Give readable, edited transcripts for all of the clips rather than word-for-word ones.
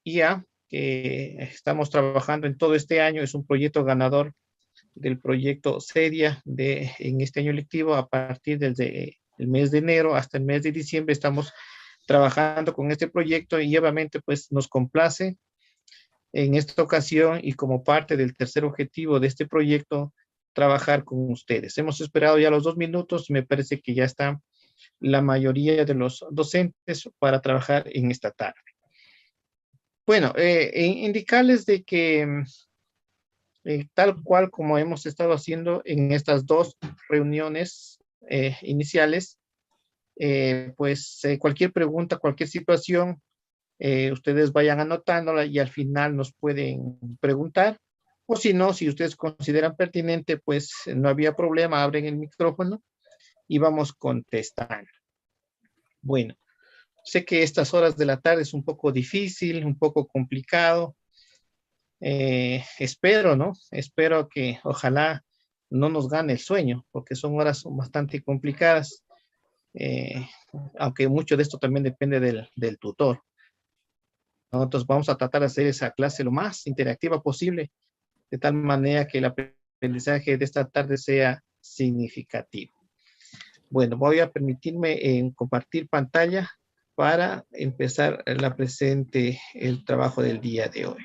IA que estamos trabajando en todo este año. Es un proyecto ganador del proyecto CEDIA en este año lectivo. A partir desde el mes de enero hasta el mes de diciembre estamos trabajando con este proyecto y obviamente pues nos complace en esta ocasión y como parte del tercer objetivo de este proyecto, trabajar con ustedes. Hemos esperado ya los 2 minutos y me parece que ya está la mayoría de los docentes para trabajar en esta tarde. Bueno, indicarles de que tal cual como hemos estado haciendo en estas dos reuniones iniciales, cualquier pregunta, cualquier situación, ustedes vayan anotándola y al final nos pueden preguntar. O si no, si ustedes consideran pertinente, pues no había problema, abren el micrófono y vamos contestando. Bueno, sé que estas horas de la tarde es un poco difícil, un poco complicado. Espero, ¿no? Espero que ojalá no nos gane el sueño, porque son horas bastante complicadas, eh, aunque mucho de esto también depende del tutor. Nosotros vamos a tratar de hacer esa clase lo más interactiva posible, de tal manera que el aprendizaje de esta tarde sea significativo. Bueno, voy a permitirme compartir pantalla para empezar el trabajo del día de hoy.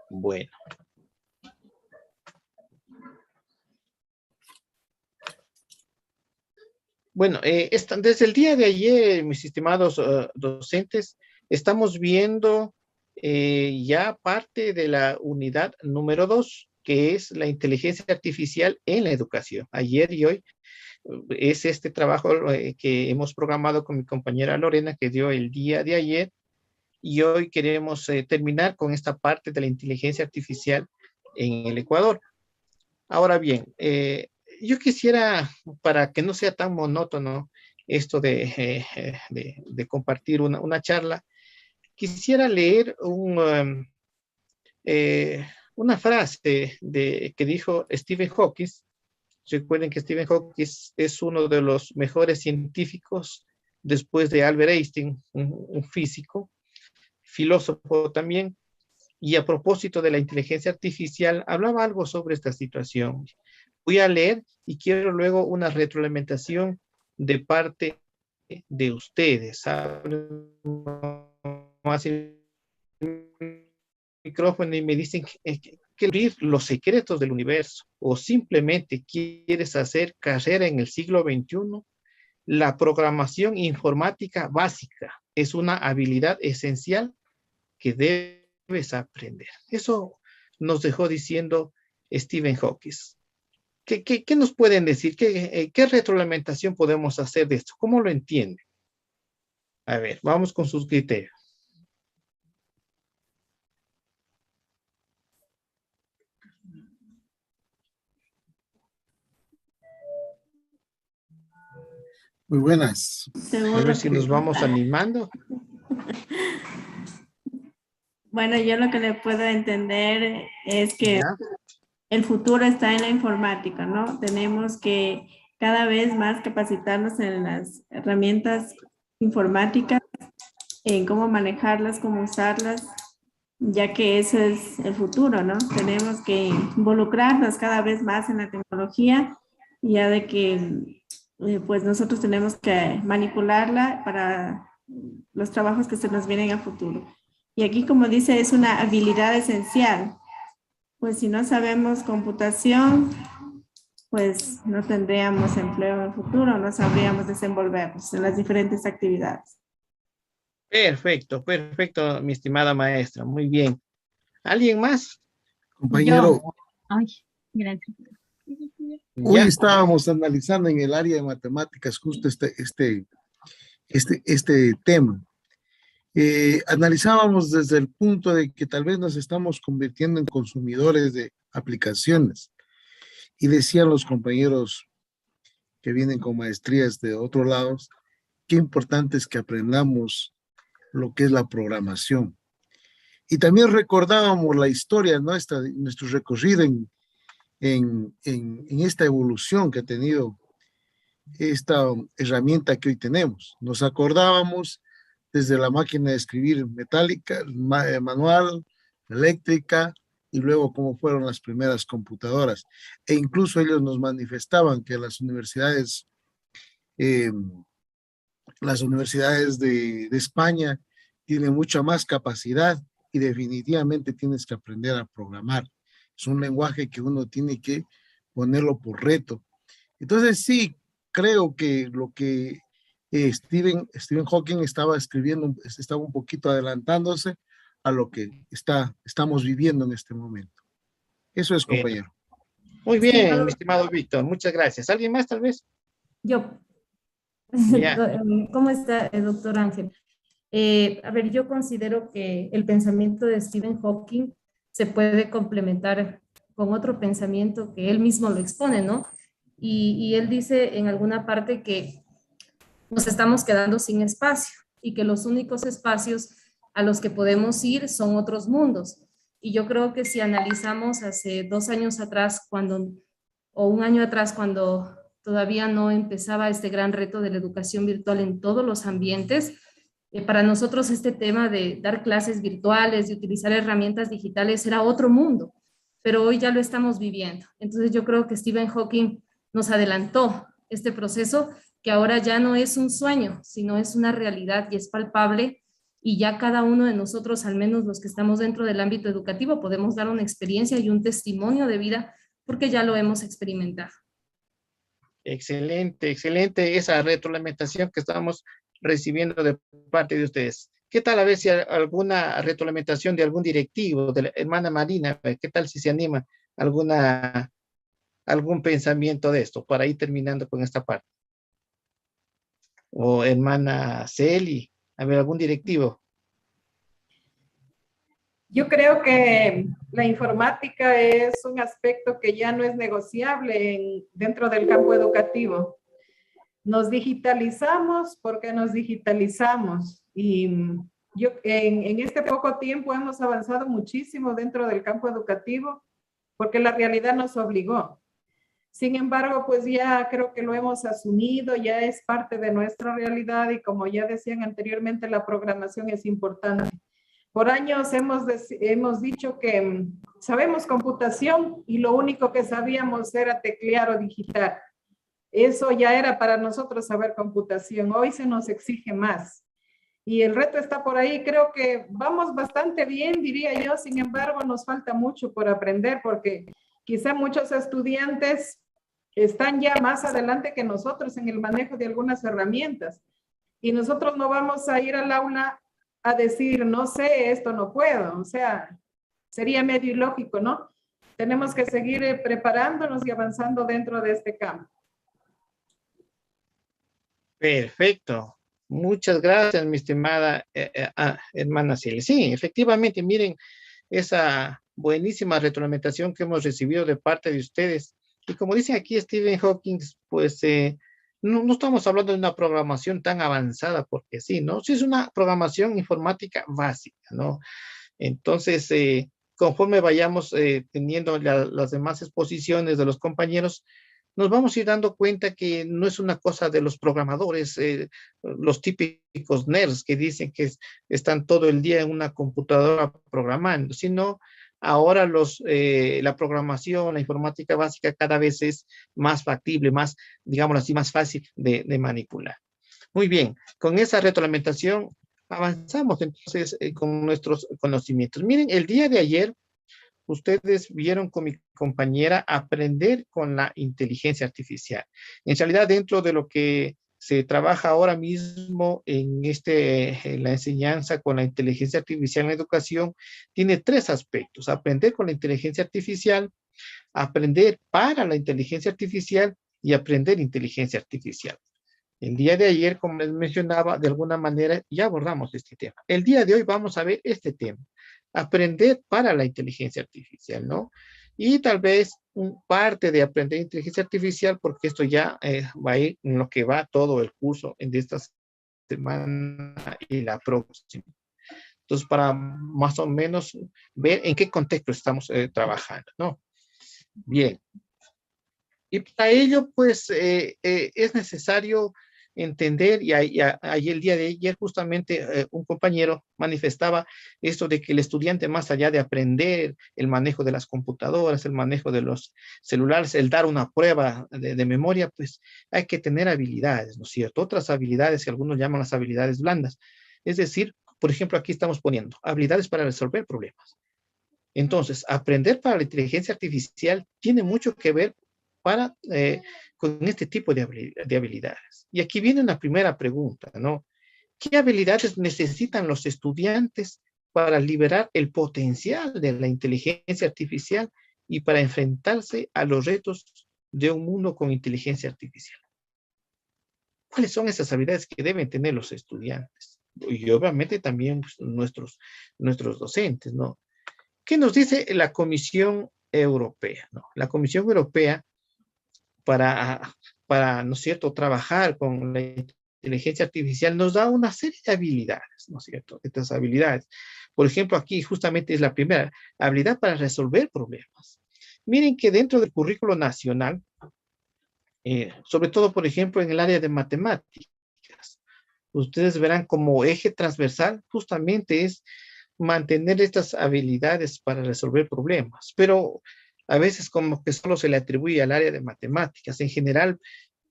Bueno. Bueno, desde el día de ayer, mis estimados docentes, estamos viendo ya parte de la unidad número 2, que es la inteligencia artificial en la educación. Ayer y hoy es este trabajo que hemos programado con mi compañera Lorena, que dio el día de ayer, y hoy queremos terminar con esta parte de la inteligencia artificial en el Ecuador. Ahora bien, yo quisiera, para que no sea tan monótono esto de compartir una charla, quisiera leer una frase que dijo Stephen Hawking. Recuerden que Stephen Hawking es uno de los mejores científicos después de Albert Einstein, un físico, filósofo también, y a propósito de la inteligencia artificial, hablaba algo sobre esta situación. Voy a leer y quiero luego una retroalimentación de parte de ustedes. Más el micrófono y me dicen que abrir los secretos del universo o simplemente quieres hacer carrera en el siglo XXI. La programación informática básica es una habilidad esencial que debes aprender. Eso nos dejó diciendo Stephen Hawking. ¿Qué nos pueden decir? ¿Qué retroalimentación podemos hacer de esto? ¿Cómo lo entienden? A ver, vamos con sus criterios. Muy buenas. A ver si nos vamos animando. Bueno, yo lo que le puedo entender es que ¿Ya? el futuro está en la informática, ¿no? Tenemos que cada vez más capacitarnos en las herramientas informáticas, en cómo manejarlas, cómo usarlas, ya que ese es el futuro, ¿no? Tenemos que involucrarnos cada vez más en la tecnología, ya de que pues nosotros tenemos que manipularla para los trabajos que se nos vienen a futuro. Y aquí, como dice, es una habilidad esencial. Pues si no sabemos computación, pues no tendríamos empleo en el futuro, no sabríamos desenvolvernos en las diferentes actividades. Perfecto, perfecto, mi estimada maestra. Muy bien. ¿Alguien más? Compañero, Ay, mira. hoy Ya. estábamos analizando en el área de matemáticas justo este tema. Analizábamos desde el punto de que tal vez nos estamos convirtiendo en consumidores de aplicaciones. Y decían los compañeros que vienen con maestrías de otros lados, qué importante es que aprendamos lo que es la programación. Y también recordábamos la historia nuestra, nuestro recorrido en esta evolución que ha tenido esta herramienta que hoy tenemos. Nos acordábamos desde la máquina de escribir metálica, manual, eléctrica, y luego cómo fueron las primeras computadoras. E incluso ellos nos manifestaban que eh, las universidades de España tienen mucha más capacidad y definitivamente tienes que aprender a programar. Es un lenguaje que uno tiene que ponerlo por reto. Entonces sí, creo que lo que Stephen Hawking estaba escribiendo, estaba un poquito adelantándose a lo que estamos viviendo en este momento. Eso es, Bueno, compañero. muy bien, mi Estimado, estimado Víctor, muchas gracias. ¿Alguien más tal vez? yo, Ya. ¿cómo está, doctor Ángel? A ver, yo considero que el pensamiento de Stephen Hawking se puede complementar con otro pensamiento que él mismo lo expone, ¿no? Y él dice en alguna parte que nos estamos quedando sin espacio y que los únicos espacios a los que podemos ir son otros mundos. Y yo creo que si analizamos hace 2 años atrás, o un año atrás, cuando todavía no empezaba este gran reto de la educación virtual en todos los ambientes, para nosotros este tema de dar clases virtuales, de utilizar herramientas digitales, era otro mundo, pero hoy ya lo estamos viviendo. Entonces yo creo que Stephen Hawking nos adelantó este proceso, que ahora ya no es un sueño, sino es una realidad y es palpable, y ya cada uno de nosotros, al menos los que estamos dentro del ámbito educativo, podemos dar una experiencia y un testimonio de vida porque ya lo hemos experimentado. Excelente, excelente esa retroalimentación que estamos recibiendo de parte de ustedes. ¿Qué tal a ver si hay alguna retroalimentación de algún directivo, de la hermana Marina? ¿Qué tal si se anima algún pensamiento de esto para ir terminando con esta parte? O hermana Celi, a ver, algún directivo. Yo creo que la informática es un aspecto que ya no es negociable dentro del campo educativo. Nos digitalizamos porque nos digitalizamos, y yo en este poco tiempo hemos avanzado muchísimo dentro del campo educativo porque la realidad nos obligó. Sin embargo, pues ya creo que lo hemos asumido, ya es parte de nuestra realidad, y como ya decían anteriormente, la programación es importante. Por años hemos dicho que sabemos computación y lo único que sabíamos era teclear o digitar. Eso ya era para nosotros saber computación. Hoy se nos exige más. Y el reto está por ahí. Creo que vamos bastante bien, diría yo. Sin embargo, nos falta mucho por aprender, porque quizá muchos estudiantes están ya más adelante que nosotros en el manejo de algunas herramientas. Y nosotros no vamos a ir al aula a decir, no sé, esto no puedo. O sea, sería medio ilógico, ¿no? Tenemos que seguir preparándonos y avanzando dentro de este campo. Perfecto. Muchas gracias, mi estimada hermana Celia. Sí, efectivamente, miren esa buenísima retroalimentación que hemos recibido de parte de ustedes. Y como dice aquí Stephen Hawking, pues no estamos hablando de una programación tan avanzada, porque sí, ¿no? Sí es una programación informática básica, ¿no? Entonces, conforme vayamos teniendo las demás exposiciones de los compañeros, nos vamos a ir dando cuenta que no es una cosa de los programadores, los típicos nerds que dicen que están todo el día en una computadora programando, sino ahora la programación, la informática básica cada vez es más factible, más, digámoslo así, más fácil de manipular. Muy bien, con esa retroalimentación avanzamos entonces con nuestros conocimientos. Miren, el día de ayer ustedes vieron con mi compañera aprender con la inteligencia artificial. En realidad, dentro de lo que se trabaja ahora mismo en la enseñanza con la inteligencia artificial en la educación, tiene 3 aspectos: aprender con la inteligencia artificial, aprender para la inteligencia artificial y aprender inteligencia artificial. El día de ayer, como les mencionaba, de alguna manera ya abordamos este tema. El día de hoy vamos a ver este tema: aprender para la inteligencia artificial, ¿no? Y tal vez parte de aprender inteligencia artificial, porque esto ya va a ir en lo que va todo el curso de esta semana y la próxima. Entonces, para más o menos ver en qué contexto estamos trabajando, ¿no? Bien. Y para ello, pues, es necesario entender, y ahí el día de ayer justamente un compañero manifestaba esto de que el estudiante, más allá de aprender el manejo de las computadoras, el manejo de los celulares, el dar una prueba de memoria, pues hay que tener habilidades, ¿no es cierto? Otras habilidades que algunos llaman las habilidades blandas. Es decir, por ejemplo, aquí estamos poniendo habilidades para resolver problemas. Entonces, aprender para la inteligencia artificial tiene mucho que ver para, con este tipo de habilidades. Y aquí viene la primera pregunta, ¿no? ¿Qué habilidades necesitan los estudiantes para liberar el potencial de la inteligencia artificial y para enfrentarse a los retos de un mundo con inteligencia artificial? ¿Cuáles son esas habilidades que deben tener los estudiantes? Y obviamente también pues, nuestros docentes, ¿no? ¿Qué nos dice la Comisión Europea? ¿No? La Comisión Europea para, ¿no es cierto?, trabajar con la inteligencia artificial nos da una serie de habilidades, ¿no es cierto? Estas habilidades. Por ejemplo, aquí justamente es la primera, habilidad para resolver problemas. Miren que dentro del currículo nacional, sobre todo, por ejemplo, en el área de matemáticas, ustedes verán como eje transversal justamente es mantener estas habilidades para resolver problemas, pero a veces como que solo se le atribuye al área de matemáticas. En general,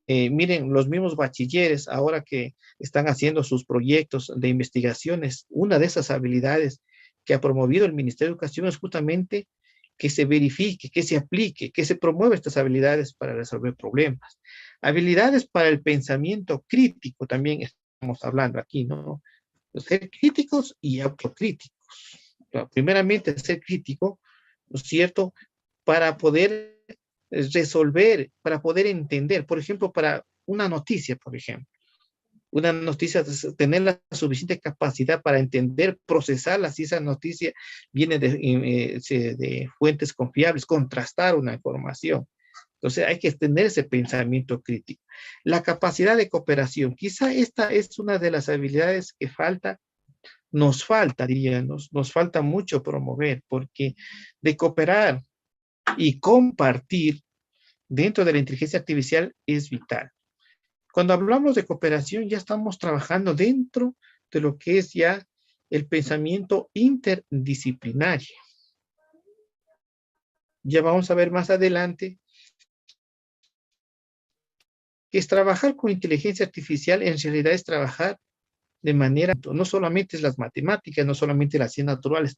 miren, los mismos bachilleres ahora que están haciendo sus proyectos de investigaciones, una de esas habilidades que ha promovido el Ministerio de Educación es justamente que se verifique, que se aplique, que se promueva estas habilidades para resolver problemas. Habilidades para el pensamiento crítico también estamos hablando aquí, ¿no? Ser críticos y autocríticos. Primeramente, ser crítico, ¿no es cierto? Para poder resolver, para poder entender, por ejemplo, para una noticia, por ejemplo. Una noticia, tener la suficiente capacidad para entender, procesarla, si esa noticia viene de fuentes confiables, contrastar una información. Entonces hay que tener ese pensamiento crítico. La capacidad de cooperación, quizá esta es una de las habilidades que nos falta, diríamos, nos falta mucho promover, porque de cooperar y compartir dentro de la inteligencia artificial es vital. Cuando hablamos de cooperación, ya estamos trabajando dentro de lo que es ya el pensamiento interdisciplinario. Ya vamos a ver más adelante que es trabajar con inteligencia artificial, en realidad es trabajar de manera, no solamente es las matemáticas, no solamente las ciencias naturales,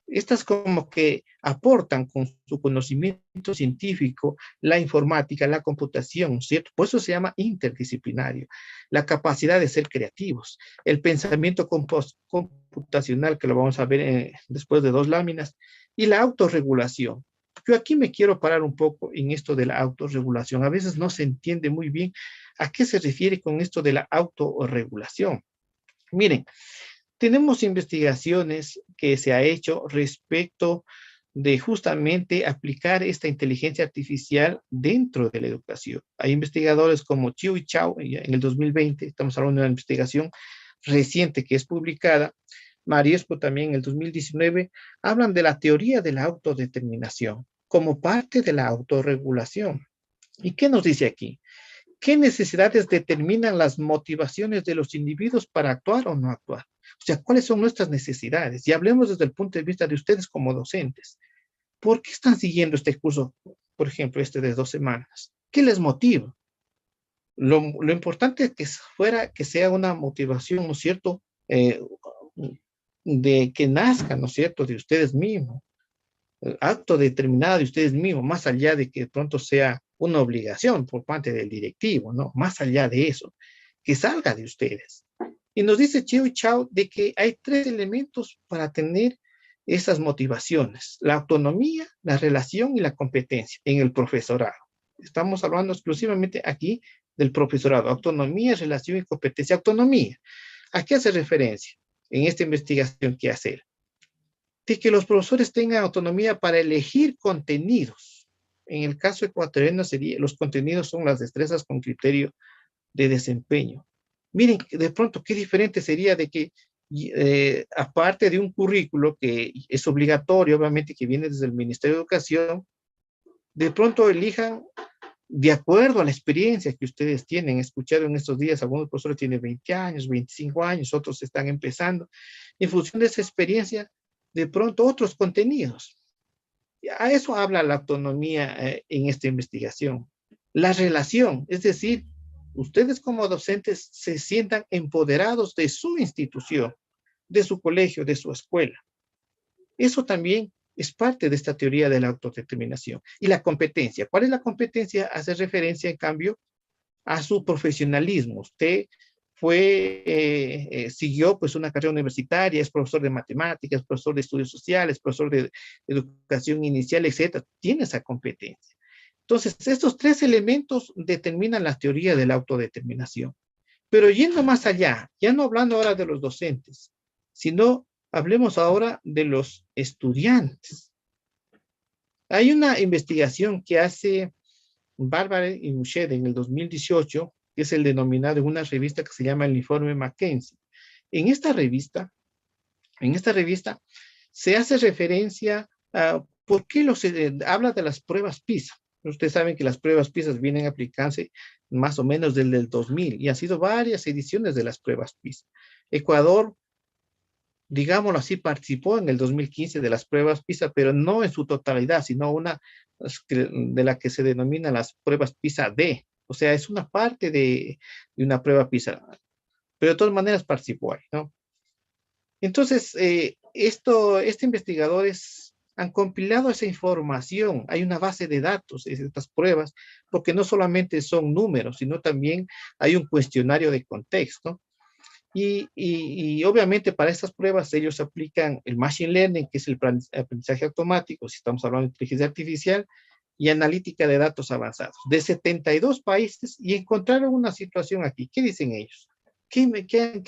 estas como que aportan con su conocimiento científico la informática, la computación, ¿cierto? Por eso se llama interdisciplinario. La capacidad de ser creativos, el pensamiento computacional, que lo vamos a ver después de 2 láminas, y la autorregulación. Yo aquí me quiero parar un poco en esto de la autorregulación. A veces no se entiende muy bien a qué se refiere con esto de la autorregulación. Miren, tenemos investigaciones que se ha hecho respecto de justamente aplicar esta inteligencia artificial dentro de la educación. Hay investigadores como Chiu y Chao en el 2020, estamos hablando de una investigación reciente que es publicada, Mariesco también en el 2019, hablan de la teoría de la autodeterminación como parte de la autorregulación. ¿Y qué nos dice aquí? ¿Qué necesidades determinan las motivaciones de los individuos para actuar o no actuar? O sea, ¿cuáles son nuestras necesidades? Y hablemos desde el punto de vista de ustedes como docentes. ¿Por qué están siguiendo este curso, por ejemplo, este de 2 semanas? ¿Qué les motiva? Lo importante es que sea una motivación, ¿no es cierto? De que nazca, ¿no es cierto?, de ustedes mismos. Acto determinado de ustedes mismos, más allá de que de pronto sea una obligación por parte del directivo, ¿no? Más allá de eso, que salga de ustedes. Y nos dice Chiu y Chao de que hay 3 elementos para tener esas motivaciones: la autonomía, la relación y la competencia en el profesorado. Estamos hablando exclusivamente aquí del profesorado: autonomía, relación y competencia. Autonomía, ¿a qué hace referencia en esta investigación que hacer? De que los profesores tengan autonomía para elegir contenidos. En el caso ecuatoriano sería, los contenidos son las destrezas con criterio de desempeño. Miren, de pronto, qué diferente sería de que, aparte de un currículo que es obligatorio, obviamente, que viene desde el Ministerio de Educación, de pronto elijan de acuerdo a la experiencia que ustedes tienen. He escuchado en estos días, algunos profesores tienen 20 años, 25 años, otros están empezando. En función de esa experiencia, de pronto otros contenidos. A eso habla la autonomía en esta investigación. La relación, es decir, ustedes como docentes se sientan empoderados de su institución, de su colegio, de su escuela. Eso también es parte de esta teoría de la autodeterminación. Y la competencia. ¿Cuál es la competencia? Hace referencia, en cambio, a su profesionalismo. Usted siguió pues una carrera universitaria, es profesor de matemáticas, profesor de estudios sociales, profesor de educación inicial, etcétera. Tiene esa competencia. Entonces, estos tres elementos determinan la teoría de la autodeterminación. Pero yendo más allá, ya no hablando ahora de los docentes, sino hablemos ahora de los estudiantes. Hay una investigación que hace Bárbara y Mouched en el 2018, que es el denominado en una revista que se llama el Informe McKinsey. En esta revista se hace referencia a por qué habla de las pruebas PISA. Ustedes saben que las pruebas PISA vienen a aplicarse más o menos desde el 2000 y han sido varias ediciones de las pruebas PISA. Ecuador, digámoslo así, participó en el 2015 de las pruebas PISA, pero no en su totalidad, sino una de la que se denomina las pruebas PISA-D. O sea, es una parte de una prueba PISA, pero de todas maneras participó ahí, ¿no? Entonces, estos investigadores han compilado esa información. Hay una base de datos de estas pruebas, porque no solamente son números, sino también hay un cuestionario de contexto. Y obviamente para estas pruebas ellos aplican el Machine Learning, que es el aprendizaje automático, si estamos hablando de inteligencia artificial, y analítica de datos avanzados, de 72 países, y encontraron una situación aquí. ¿Qué dicen ellos? ¿Qué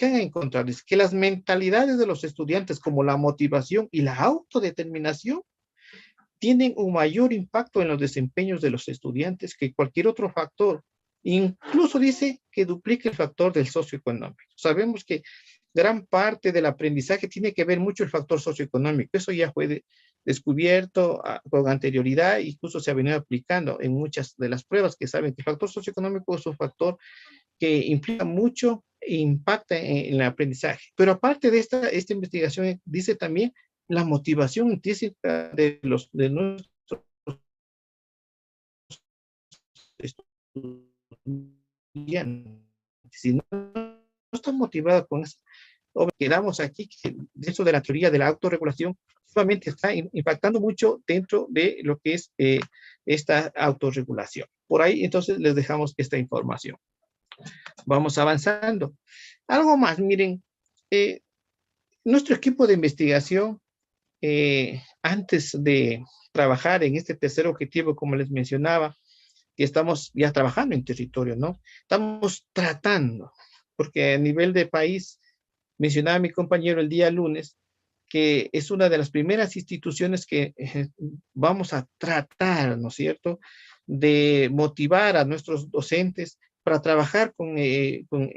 han encontrado? Es que las mentalidades de los estudiantes, como la motivación y la autodeterminación, tienen un mayor impacto en los desempeños de los estudiantes que cualquier otro factor. Incluso dice que duplica el factor del socioeconómico. Sabemos que gran parte del aprendizaje tiene que ver mucho el factor socioeconómico. Eso ya fue descubierto con anterioridad, incluso se ha venido aplicando en muchas de las pruebas, que saben que el factor socioeconómico es un factor que implica mucho e impacta en el aprendizaje. Pero aparte de esta investigación, dice también la motivación intrínseca de nuestros estudiantes. Si no está motivado con eso, quedamos aquí, que dentro de la teoría de la autorregulación, solamente está impactando mucho dentro de lo que es esta autorregulación. Por ahí, entonces, les dejamos esta información. Vamos avanzando. Algo más, miren, nuestro equipo de investigación, antes de trabajar en este tercer objetivo, como les mencionaba, que estamos ya trabajando en territorio, ¿no? Estamos tratando, porque a nivel de país, mencionaba mi compañero el día lunes, que es una de las primeras instituciones que vamos a tratar, ¿no es cierto?, de motivar a nuestros docentes para trabajar con esto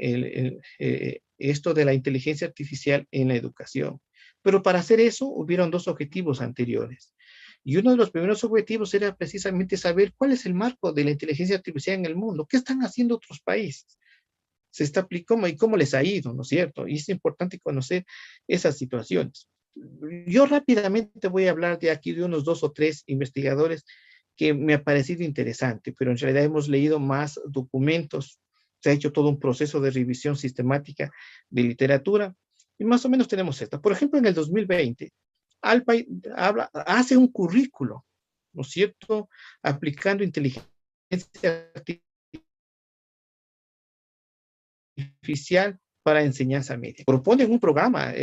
de la inteligencia artificial en la educación. Pero para hacer eso hubieron dos objetivos anteriores. Y uno de los primeros objetivos era precisamente saber cuál es el marco de la inteligencia artificial en el mundo, qué están haciendo otros países, se está aplicando y cómo les ha ido, ¿no es cierto? Y es importante conocer esas situaciones. Yo rápidamente voy a hablar de aquí de unos 2 o 3 investigadores que me ha parecido interesante, pero en realidad hemos leído más documentos, se ha hecho todo un proceso de revisión sistemática de literatura, y más o menos tenemos esta. Por ejemplo, en el 2020, Alpay hace un currículo, ¿no es cierto?, aplicando inteligencia artificial para enseñanza media. Proponen un programa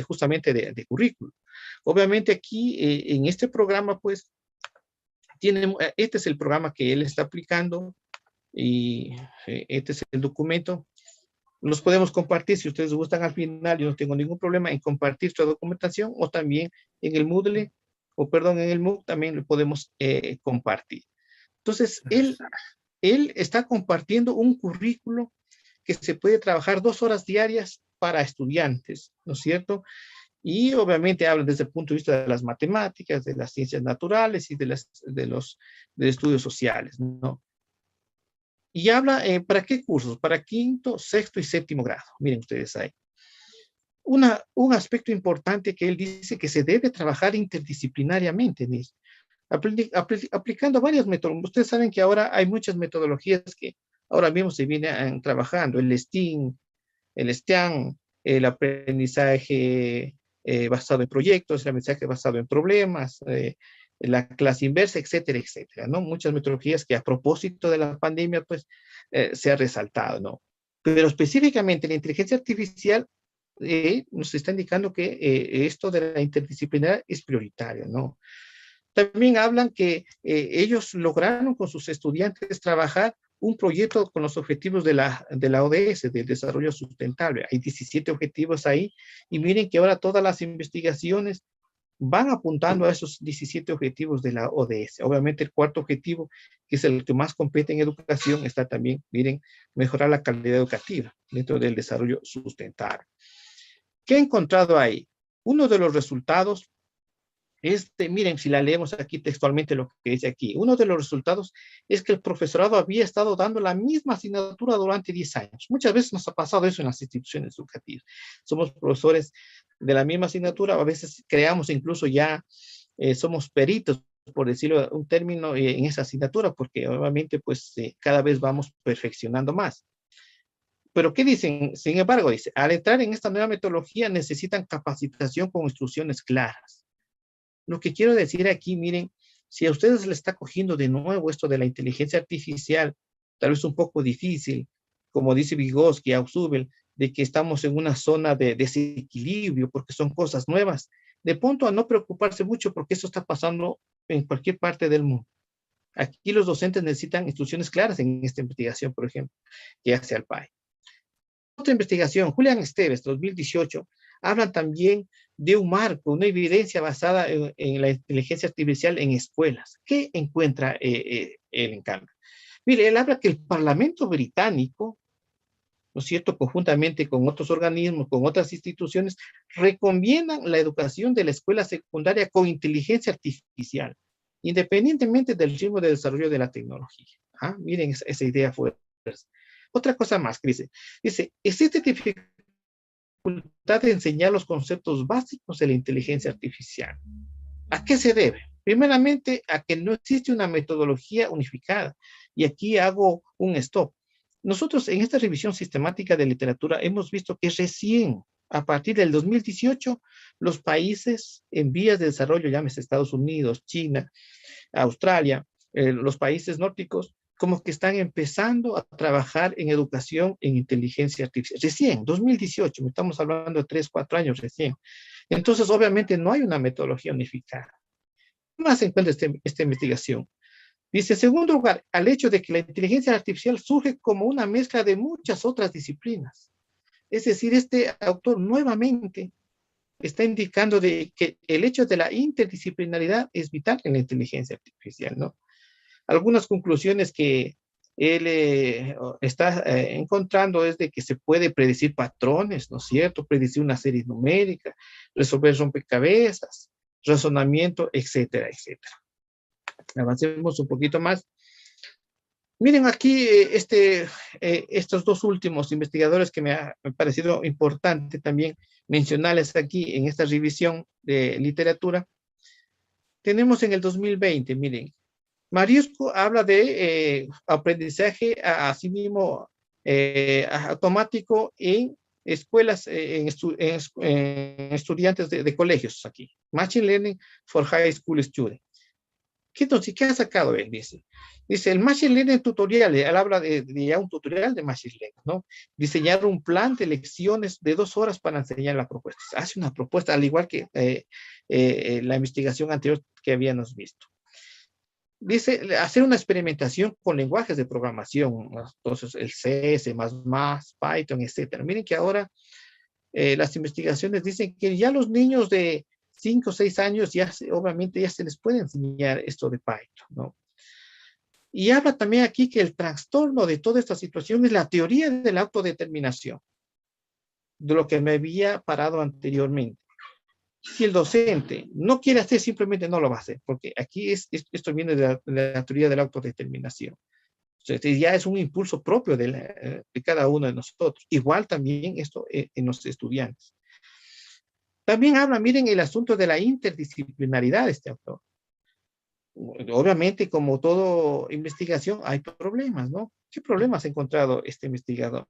justamente de currículo. Obviamente aquí, en este programa, pues, este es el programa que él está aplicando y este es el documento. Los podemos compartir si ustedes gustan al final. Yo no tengo ningún problema en compartir su documentación, o también en el Moodle, en el MOOC también lo podemos compartir. Entonces, él está compartiendo un currículo que se puede trabajar 2 horas diarias para estudiantes, ¿no es cierto? Y obviamente habla desde el punto de vista de las matemáticas, de las ciencias naturales y de los estudios sociales, ¿no? Y habla, ¿para qué cursos? Para quinto, sexto y séptimo grado. Miren ustedes ahí. Un aspecto importante que él dice que se debe trabajar interdisciplinariamente, aplicando varias metodologías. Ustedes saben que ahora hay muchas metodologías que ahora mismo se vienen trabajando, el STEAM, el STEAM, el aprendizaje basado en proyectos, el aprendizaje basado en problemas, la clase inversa, etcétera, etcétera, ¿no? Muchas metodologías que a propósito de la pandemia, pues, se ha resaltado, ¿no? Pero específicamente la inteligencia artificial nos está indicando que esto de la interdisciplinaridad es prioritario, ¿no? También hablan que ellos lograron con sus estudiantes trabajar un proyecto con los objetivos de la ODS, del desarrollo sustentable. Hay 17 objetivos ahí y miren que ahora todas las investigaciones van apuntando a esos 17 objetivos de la ODS. Obviamente el cuarto objetivo, que es el que más compete en educación, está también, miren, mejorar la calidad educativa dentro del desarrollo sustentable. ¿Qué he encontrado ahí? Uno de los resultados, miren, si la leemos aquí textualmente lo que dice aquí, uno de los resultados es que el profesorado había estado dando la misma asignatura durante 10 años. Muchas veces nos ha pasado eso en las instituciones educativas. Somos profesores de la misma asignatura, a veces creamos incluso ya, somos peritos, por decirlo un término, en esa asignatura, porque obviamente pues cada vez vamos perfeccionando más. Pero ¿qué dicen? Sin embargo, dice, al entrar en esta nueva metodología necesitan capacitación con instrucciones claras. Lo que quiero decir aquí, miren, si a ustedes les está cogiendo de nuevo esto de la inteligencia artificial, tal vez un poco difícil, como dice Vygotsky, Ausubel, de que estamos en una zona de desequilibrio porque son cosas nuevas, de punto a no preocuparse mucho porque eso está pasando en cualquier parte del mundo. Aquí los docentes necesitan instrucciones claras en esta investigación, por ejemplo, que hace al PAE. Otra investigación, Julián Esteves, 2018, hablan también de un marco, una evidencia basada en la inteligencia artificial en escuelas. ¿Qué encuentra él en cambio? Mire, él habla que el Parlamento británico, ¿no es cierto?, conjuntamente con otros organismos, con otras instituciones, recomiendan la educación de la escuela secundaria con inteligencia artificial, independientemente del ritmo de desarrollo de la tecnología. ¿Ah? Miren esa idea fuerte. Otra cosa más que dice, existe dificultad de enseñar los conceptos básicos de la inteligencia artificial. ¿A qué se debe? Primeramente, a que no existe una metodología unificada. Y aquí hago un stop. Nosotros en esta revisión sistemática de literatura hemos visto que recién, a partir del 2018, los países en vías de desarrollo, llámese Estados Unidos, China, Australia, los países nórdicos, como que están empezando a trabajar en educación en inteligencia artificial. Recién, 2018, estamos hablando de 3, 4 años recién. Entonces, obviamente, no hay una metodología unificada. ¿Qué más se encuentra esta investigación? Dice, en segundo lugar, al hecho de que la inteligencia artificial surge como una mezcla de muchas otras disciplinas. Es decir, este autor nuevamente está indicando de que el hecho de la interdisciplinaridad es vital en la inteligencia artificial, ¿no? Algunas conclusiones que él está encontrando es de que se puede predecir patrones, ¿no es cierto? Predecir una serie numérica, resolver rompecabezas, razonamiento, etcétera, etcétera. Avancemos un poquito más. Miren aquí estos dos últimos investigadores que me ha parecido importante también mencionarles aquí en esta revisión de literatura. Tenemos en el 2020, miren, Mariusco habla de aprendizaje así mismo automático en escuelas, en estudiantes de colegios aquí. Machine Learning for High School Students. ¿Qué ha sacado él? Dice, el Machine Learning tutorial, él habla de ya un tutorial de Machine Learning, ¿no? Diseñar un plan de lecciones de 2 horas para enseñar la propuesta. Hace una propuesta, al igual que la investigación anterior que habíamos visto. Dice, hacer una experimentación con lenguajes de programación, ¿no? Entonces el C, C++, Python, etcétera. Miren que ahora las investigaciones dicen que ya los niños de 5 o 6 años obviamente ya se les puede enseñar esto de Python, ¿no? Y habla también aquí que el trastorno de toda esta situación es la teoría de la autodeterminación, de lo que me había parado anteriormente. Si el docente no quiere hacer, simplemente no lo va a hacer, porque aquí esto viene de la teoría de la autodeterminación. Entonces, ya es un impulso propio de cada uno de nosotros. Igual también esto en los estudiantes. También habla, miren, el asunto de la interdisciplinaridad de este autor. Obviamente, como todo investigación, hay problemas, ¿no? ¿Qué problemas ha encontrado este investigador?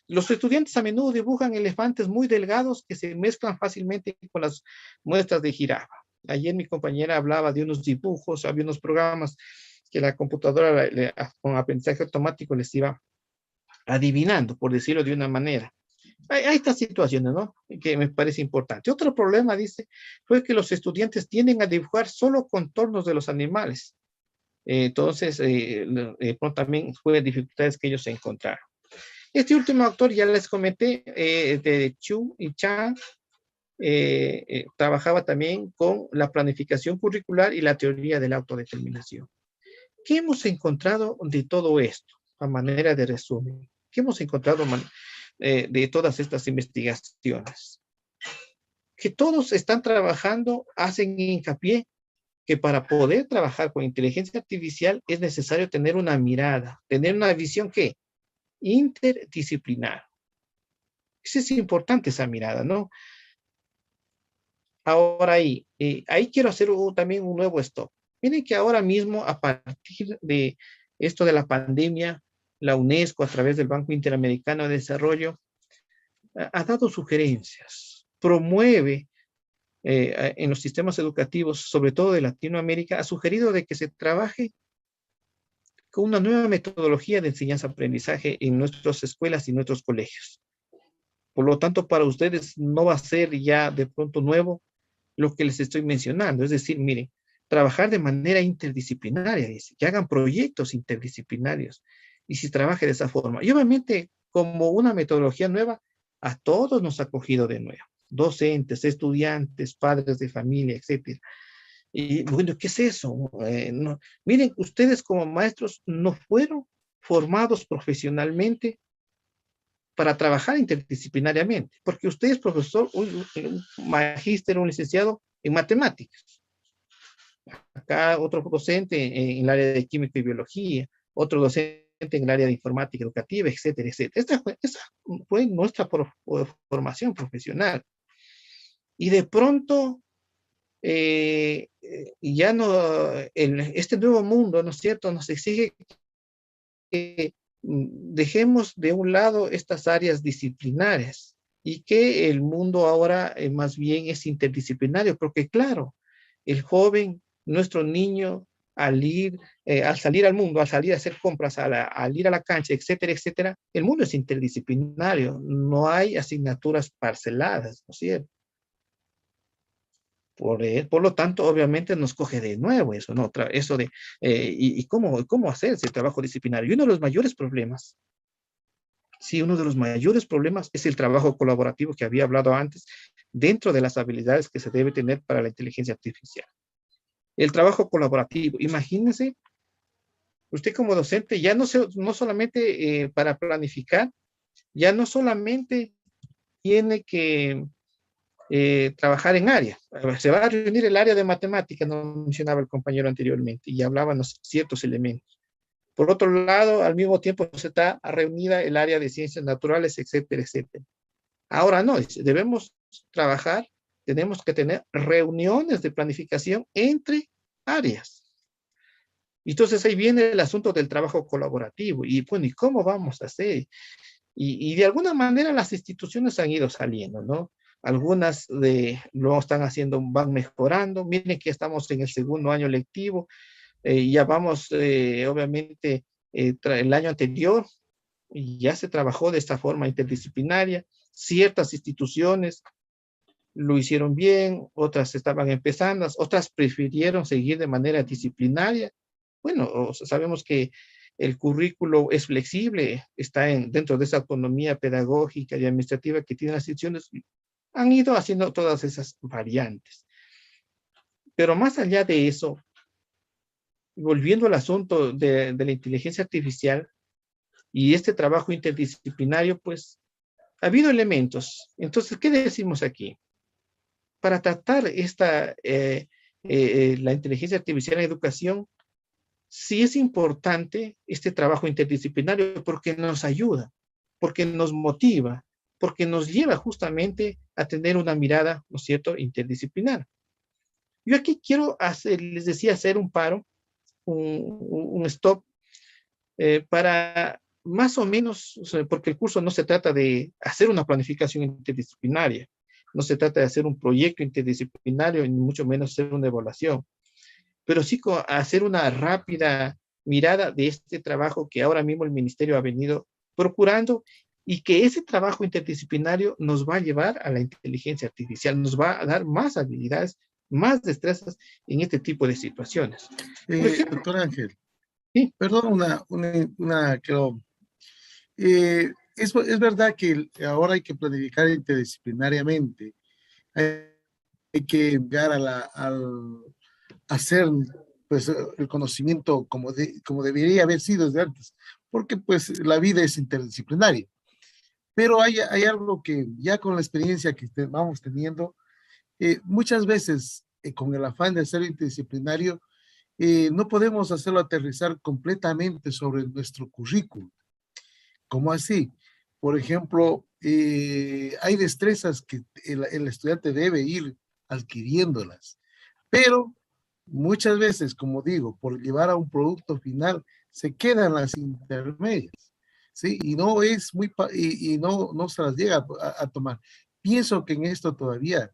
Los estudiantes a menudo dibujan elefantes muy delgados que se mezclan fácilmente con las muestras de jirafa. Ayer mi compañera hablaba de unos dibujos, había unos programas que la computadora con aprendizaje automático les iba adivinando, por decirlo de una manera. Hay estas situaciones, ¿no? Que me parece importante. Otro problema, dice, fue que los estudiantes tienden a dibujar solo contornos de los animales. Entonces, también fue dificultades que ellos encontraron. Este último autor, ya les comenté, de Chu y Chan, trabajaba también con la planificación curricular y la teoría de la autodeterminación. ¿Qué hemos encontrado de todo esto? A manera de resumen. ¿Qué hemos encontrado de todas estas investigaciones? Que todos están trabajando, hacen hincapié que para poder trabajar con inteligencia artificial es necesario tener una mirada, tener una visión que interdisciplinar. Eso es importante, esa mirada, ¿no? Ahora ahí quiero hacer también un nuevo stop. Miren que ahora mismo, a partir de esto de la pandemia, la UNESCO, a través del Banco Interamericano de Desarrollo, ha dado sugerencias, promueve en los sistemas educativos, sobre todo de Latinoamérica, ha sugerido de que se trabaje con una nueva metodología de enseñanza-aprendizaje en nuestras escuelas y nuestros colegios. Por lo tanto, para ustedes no va a ser ya de pronto nuevo lo que les estoy mencionando. Es decir, miren, trabajar de manera interdisciplinaria, dice, que hagan proyectos interdisciplinarios y se trabaje de esa forma. Y obviamente, como una metodología nueva, a todos nos ha cogido de nuevo. Docentes, estudiantes, padres de familia, etcétera. Y bueno, ¿qué es eso? No. Miren, ustedes como maestros no fueron formados profesionalmente para trabajar interdisciplinariamente, porque usted es profesor, un magíster, un licenciado en matemáticas. Acá otro docente en el área de química y biología, otro docente en el área de informática educativa, etcétera, etcétera. Esta fue nuestra formación profesional. Y de pronto, ya no, este nuevo mundo, ¿no es cierto?, nos exige que dejemos de un lado estas áreas disciplinarias y que el mundo ahora más bien es interdisciplinario, porque claro, el joven, nuestro niño, al salir al mundo, al salir a hacer compras, al ir a la cancha, etcétera, etcétera, el mundo es interdisciplinario, no hay asignaturas parceladas, ¿no es cierto? Por lo tanto, obviamente nos coge de nuevo eso, ¿no? Eso de, ¿cómo hacer ese trabajo disciplinario? Y uno de los mayores problemas, sí, uno de los mayores problemas es el trabajo colaborativo que había hablado antes, dentro de las habilidades que se debe tener para la inteligencia artificial. El trabajo colaborativo, imagínense, usted como docente, ya no solamente para planificar, ya no solamente tiene que trabajar en áreas. Se va a reunir el área de matemáticas, no mencionaba el compañero anteriormente, y hablaban ciertos elementos. Por otro lado, al mismo tiempo se está reunida el área de ciencias naturales, etcétera, etcétera. Ahora no, debemos trabajar, tenemos que tener reuniones de planificación entre áreas. Entonces ahí viene el asunto del trabajo colaborativo, y bueno, ¿y cómo vamos a hacer? Y de alguna manera las instituciones han ido saliendo, ¿no? Algunas lo están haciendo, van mejorando. Miren que estamos en el segundo año lectivo, ya vamos, obviamente, el año anterior, y ya se trabajó de esta forma interdisciplinaria. Ciertas instituciones lo hicieron bien, otras estaban empezando, otras prefirieron seguir de manera disciplinaria. Bueno, sabemos que el currículo es flexible, está dentro de esa autonomía pedagógica y administrativa que tienen las instituciones. Han ido haciendo todas esas variantes. Pero más allá de eso, volviendo al asunto de la inteligencia artificial y este trabajo interdisciplinario, pues ha habido elementos. Entonces, ¿qué decimos aquí? Para tratar la inteligencia artificial en educación, sí es importante este trabajo interdisciplinario porque nos ayuda, porque nos motiva, porque nos lleva justamente a tener una mirada, ¿no es cierto?, interdisciplinar. Yo aquí quiero hacer, les decía, hacer un paro, un stop, para más o menos, o sea, porque el curso no se trata de hacer una planificación interdisciplinaria, no se trata de hacer un proyecto interdisciplinario, ni mucho menos hacer una evaluación, pero sí hacer una rápida mirada de este trabajo que ahora mismo el ministerio ha venido procurando y que ese trabajo interdisciplinario nos va a llevar a la inteligencia artificial, nos va a dar más habilidades, más destrezas en este tipo de situaciones. Por ejemplo, Doctor Ángel, sí, perdón, creo, es verdad que ahora hay que planificar interdisciplinariamente, hay que llegar al hacer pues el conocimiento como debería haber sido desde antes, porque pues la vida es interdisciplinaria. Pero hay algo que ya con la experiencia que vamos teniendo, muchas veces con el afán de ser interdisciplinario, no podemos hacerlo aterrizar completamente sobre nuestro currículum. ¿Cómo así? Por ejemplo, hay destrezas que el estudiante debe ir adquiriéndolas, pero muchas veces, como digo, por llevar a un producto final, se quedan las intermedias, ¿sí? Y no es y no se las llega a tomar. Pienso que en esto todavía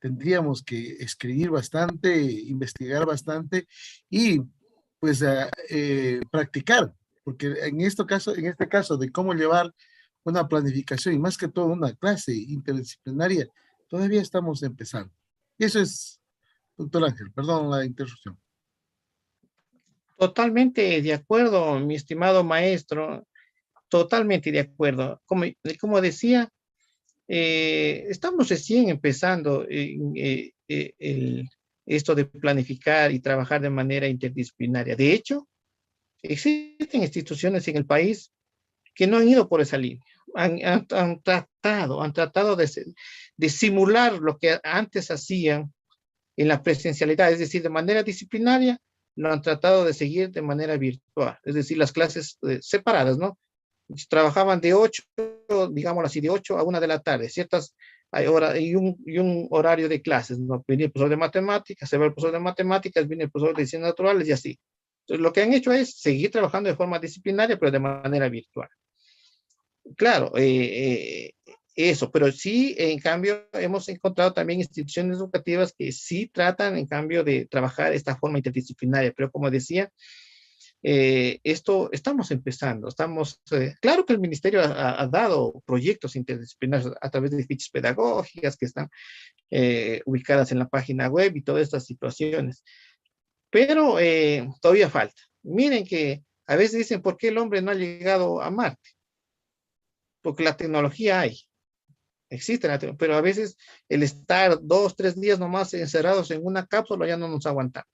tendríamos que escribir bastante, investigar bastante y pues practicar, porque en este caso de cómo llevar una planificación y más que todo una clase interdisciplinaria, todavía estamos empezando. Y eso es, doctor Ángel, perdón la interrupción. totalmente de acuerdo, mi estimado maestro, totalmente de acuerdo. Como decía, estamos recién empezando esto de planificar y trabajar de manera interdisciplinaria. De hecho, existen instituciones en el país que no han ido por esa línea. Han tratado de simular lo que antes hacían en la presencialidad, es decir, de manera disciplinaria, lo han tratado de seguir de manera virtual, es decir, las clases separadas, ¿no? Trabajaban de 8, digamos así, de 8 a 1 de la tarde, ciertas hay hora, y un horario de clases, ¿no? Viene el profesor de matemáticas, se va el profesor de matemáticas, viene el profesor de ciencias naturales y así. Entonces, lo que han hecho es seguir trabajando de forma disciplinaria, pero de manera virtual. Claro, eso, pero sí, en cambio, hemos encontrado también instituciones educativas que sí tratan, en cambio, de trabajar esta forma interdisciplinaria, pero como decía, esto estamos empezando, claro que el ministerio ha dado proyectos interdisciplinarios a través de fichas pedagógicas que están ubicadas en la página web y todas estas situaciones, pero todavía falta. Miren que a veces dicen, ¿por qué el hombre no ha llegado a Marte? Porque la tecnología existe, pero a veces el estar 2, 3 días nomás encerrados en una cápsula ya no nos aguanta.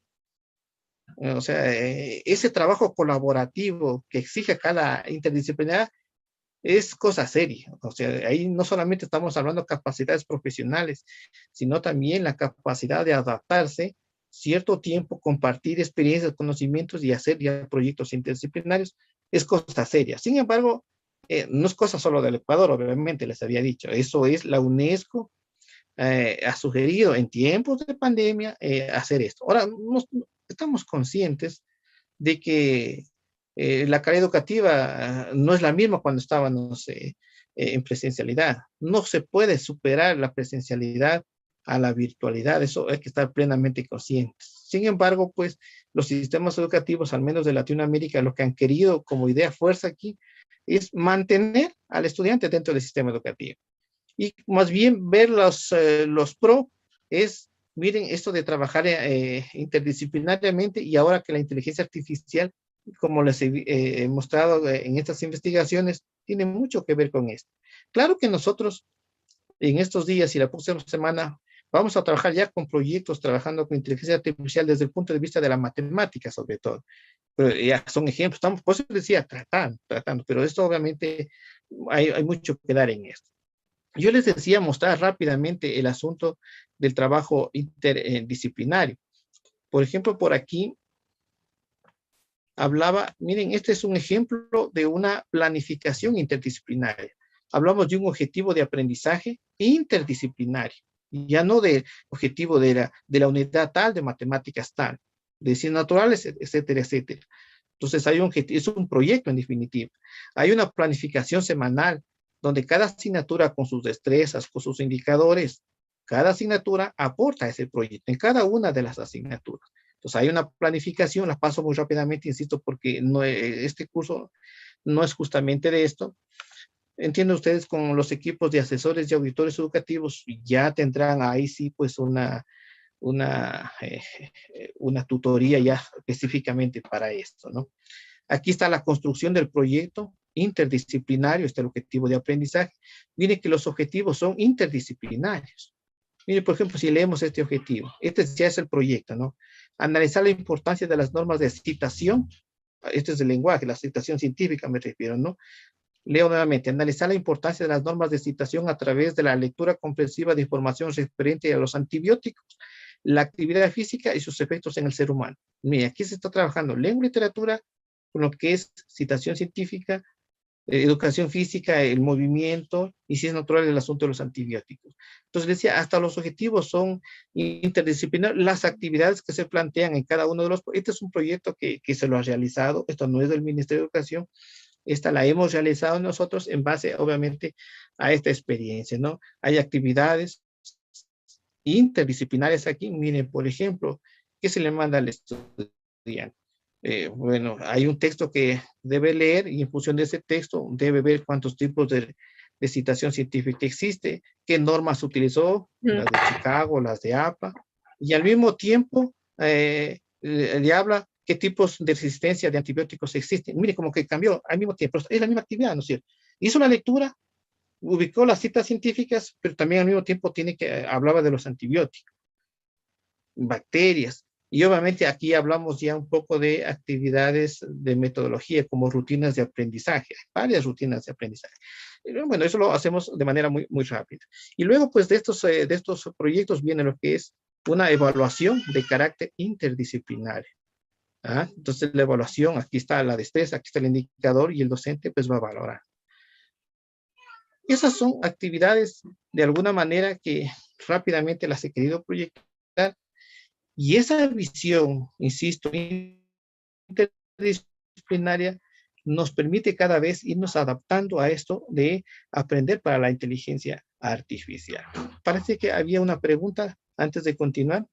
O sea, ese trabajo colaborativo que exige cada interdisciplinaridad es cosa seria. O sea, ahí no solamente estamos hablando de capacidades profesionales, sino también la capacidad de adaptarse cierto tiempo, compartir experiencias, conocimientos y hacer ya proyectos interdisciplinarios es cosa seria. Sin embargo, no es cosa solo del Ecuador, obviamente les había dicho, eso es la UNESCO ha sugerido en tiempos de pandemia hacer esto. Ahora, estamos conscientes de que la calidad educativa no es la misma cuando estábamos en presencialidad. No se puede superar la presencialidad a la virtualidad, eso hay que estar plenamente conscientes. Sin embargo, pues los sistemas educativos, al menos de Latinoamérica, lo que han querido como idea fuerza aquí es mantener al estudiante dentro del sistema educativo. Y más bien ver los pro es, miren, esto de trabajar interdisciplinariamente y ahora que la inteligencia artificial, como les he mostrado en estas investigaciones, tiene mucho que ver con esto. Claro que nosotros en estos días y la próxima semana vamos a trabajar ya con proyectos trabajando con inteligencia artificial desde el punto de vista de la matemática sobre todo. Pero ya son ejemplos, estamos, por eso decía, tratando, pero esto obviamente hay mucho que dar en esto. Yo les decía mostrar rápidamente el asunto del trabajo interdisciplinario. Por ejemplo, por aquí hablaba, miren, este es un ejemplo de una planificación interdisciplinaria. Hablamos de un objetivo de aprendizaje interdisciplinario, ya no del objetivo de la unidad tal, de matemáticas tal, de ciencias naturales, etcétera, etcétera. Entonces hay un objetivo, es un proyecto en definitiva. Hay una planificación semanal donde cada asignatura con sus destrezas, con sus indicadores, cada asignatura aporta a ese proyecto en cada una de las asignaturas. Entonces hay una planificación, la paso muy rápidamente, insisto, porque no, este curso no es justamente de esto. Entienden ustedes, con los equipos de asesores y auditores educativos ya tendrán ahí sí pues una tutoría ya específicamente para esto, ¿no? Aquí está la construcción del proyecto interdisciplinario, está el objetivo de aprendizaje. Miren que los objetivos son interdisciplinarios. Miren, por ejemplo, si leemos este objetivo, este ya es el proyecto, ¿no? Analizar la importancia de las normas de citación, este es el lenguaje, la citación científica me refiero, ¿no? Leo nuevamente, analizar la importancia de las normas de citación a través de la lectura comprensiva de información referente a los antibióticos, la actividad física y sus efectos en el ser humano. Mira, aquí se está trabajando lengua y literatura con lo que es citación científica, educación física, el movimiento y ciencias naturales, el asunto de los antibióticos. Entonces decía, hasta los objetivos son interdisciplinarios, las actividades que se plantean en cada uno de los, este es un proyecto que se lo ha realizado, esto no es del Ministerio de Educación, esta la hemos realizado nosotros en base, obviamente, a esta experiencia, ¿no? Hay actividades interdisciplinarias aquí. Miren, por ejemplo, ¿qué se le manda al estudiante? Bueno, hay un texto que debe leer y en función de ese texto debe ver cuántos tipos de citación científica existe, qué normas utilizó, las de Chicago, las de APA, y al mismo tiempo le habla qué tipos de resistencia de antibióticos existen. Mire, como que cambió al mismo tiempo, es la misma actividad, ¿no es cierto? Hizo la lectura, ubicó las citas científicas, pero también al mismo tiempo hablaba de los antibióticos, bacterias, y obviamente aquí hablamos ya un poco de actividades de metodología como rutinas de aprendizaje, varias rutinas de aprendizaje. Bueno, eso lo hacemos de manera muy, muy rápida. Y luego, pues, de estos proyectos viene lo que es una evaluación de carácter interdisciplinario. ¿Ah? Entonces, la evaluación, aquí está la destreza, aquí está el indicador y el docente pues va a valorar. Esas son actividades de alguna manera que rápidamente las he querido proyectar y esa visión, insisto, interdisciplinaria nos permite cada vez irnos adaptando a esto de aprender para la inteligencia artificial. Parece que había una pregunta antes de continuar.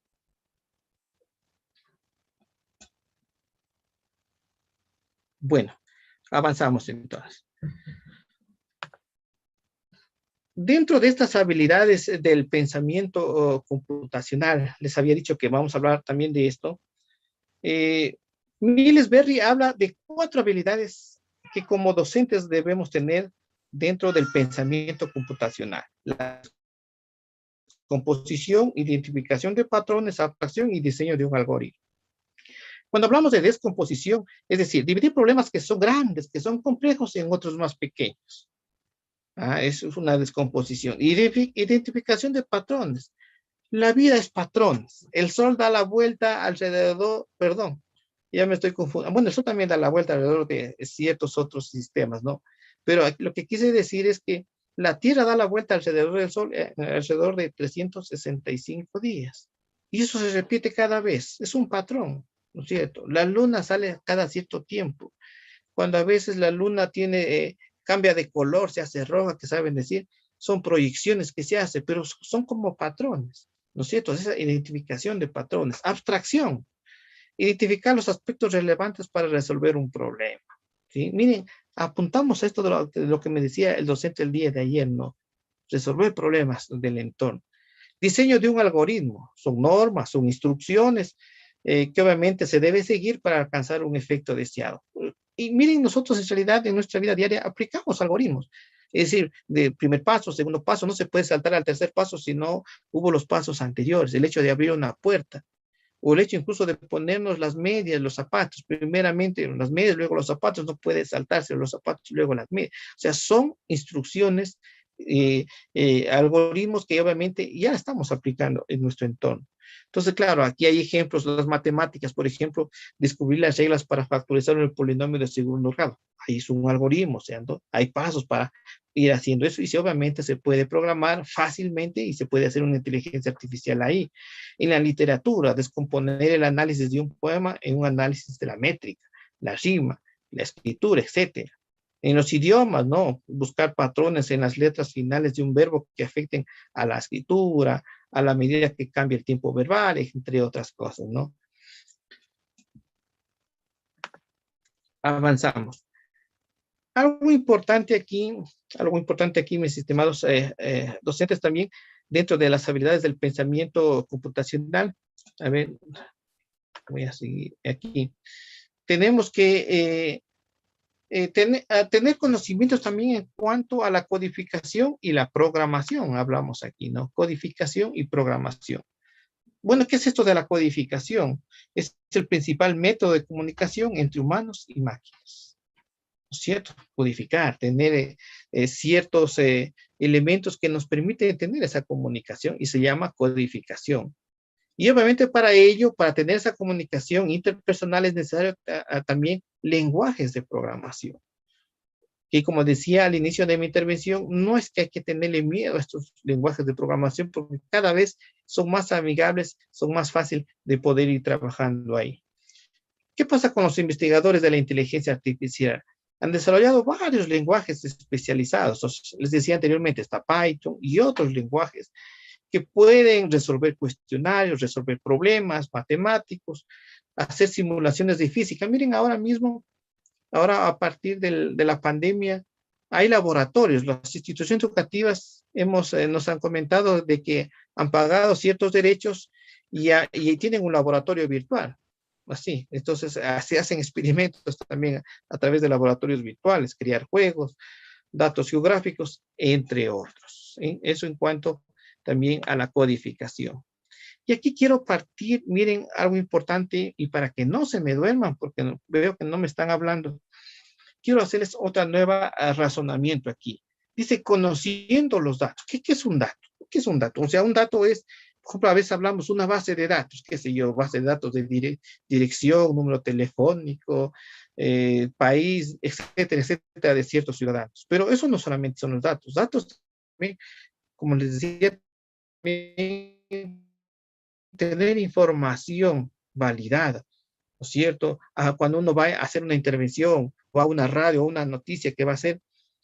Bueno, avanzamos entonces. Dentro de estas habilidades del pensamiento computacional, les había dicho que vamos a hablar también de esto. Miles Berry habla de 4 habilidades que como docentes debemos tener dentro del pensamiento computacional. La composición, identificación de patrones, abstracción y diseño de un algoritmo. Cuando hablamos de descomposición, es decir, dividir problemas que son grandes, que son complejos, en otros más pequeños. Eso es una descomposición. Identificación de patrones. La vida es patrones. El sol da la vuelta alrededor, perdón, ya me estoy confundiendo. Bueno, el sol también da la vuelta alrededor de ciertos otros sistemas, ¿no? Pero lo que quise decir es que la Tierra da la vuelta alrededor del sol alrededor de 365 días. Y eso se repite cada vez. Es un patrón, ¿no es cierto? La luna sale cada cierto tiempo. Cuando a veces la luna cambia de color, se hace roja, que saben decir, son proyecciones que se hacen, pero son como patrones, ¿no es cierto? Esa identificación de patrones. Abstracción. Identificar los aspectos relevantes para resolver un problema. ¿Sí? Miren, apuntamos esto de lo que me decía el docente el día de ayer, ¿no? Resolver problemas del entorno. Diseño de un algoritmo. Son normas, son instrucciones que obviamente se debe seguir para alcanzar un efecto deseado. Y miren, nosotros en realidad en nuestra vida diaria aplicamos algoritmos. Es decir, de primer paso, segundo paso, no se puede saltar al tercer paso si no hubo los pasos anteriores. El hecho de abrir una puerta, o el hecho incluso de ponernos las medias, los zapatos, primeramente las medias, luego los zapatos, no puede saltarse los zapatos, luego las medias. O sea, son instrucciones algoritmos que obviamente ya estamos aplicando en nuestro entorno. Entonces, claro, aquí hay ejemplos, las matemáticas, por ejemplo, descubrir las reglas para factorizar el polinomio de segundo grado. Ahí es un algoritmo, o sea, ¿no? Hay pasos para ir haciendo eso y sí, obviamente se puede programar fácilmente y se puede hacer una inteligencia artificial ahí. En la literatura, descomponer el análisis de un poema en un análisis de la métrica, la rima, la escritura, etcétera. En los idiomas, ¿no? Buscar patrones en las letras finales de un verbo que afecten a la escritura, a la medida que cambia el tiempo verbal, entre otras cosas, ¿no? Avanzamos. Algo importante aquí, mis estimados docentes también, dentro de las habilidades del pensamiento computacional. A ver, voy a seguir aquí. Tenemos que tener conocimientos también en cuanto a la codificación y la programación, hablamos aquí, ¿no? Codificación y programación. Bueno, ¿qué es esto de la codificación? Es el principal método de comunicación entre humanos y máquinas, ¿no es cierto? Codificar, tener ciertos elementos que nos permiten tener esa comunicación y se llama codificación. Y obviamente para ello, para tener esa comunicación interpersonal es necesario también lenguajes de programación. Y como decía al inicio de mi intervención, no es que hay que tenerle miedo a estos lenguajes de programación porque cada vez son más amigables, son más fáciles de poder ir trabajando ahí. ¿Qué pasa con los investigadores de la inteligencia artificial? Han desarrollado varios lenguajes especializados. Les decía anteriormente, está Python y otros lenguajes que pueden resolver cuestionarios, resolver problemas matemáticos, hacer simulaciones de física. Miren, ahora mismo, ahora a partir de la pandemia, hay laboratorios. Las instituciones educativas nos han comentado de que han pagado ciertos derechos y tienen un laboratorio virtual. Así, entonces se hacen experimentos también a través de laboratorios virtuales, crear juegos, datos geográficos, entre otros. Eso en cuanto también a la codificación. Y aquí quiero partir, miren, algo importante, y para que no se me duerman, porque veo que no me están hablando, quiero hacerles otra nueva razonamiento aquí. Dice, conociendo los datos. ¿Qué es un dato? ¿Qué es un dato? O sea, un dato es, por ejemplo, a veces hablamos una base de datos, qué sé yo, base de datos de dirección, número telefónico, país, etcétera, etcétera, de ciertos ciudadanos. Pero eso no solamente son los datos. Datos también, como les decía, tener información validada, ¿no es cierto? Cuando uno va a hacer una intervención o a una radio o una noticia que va a hacer,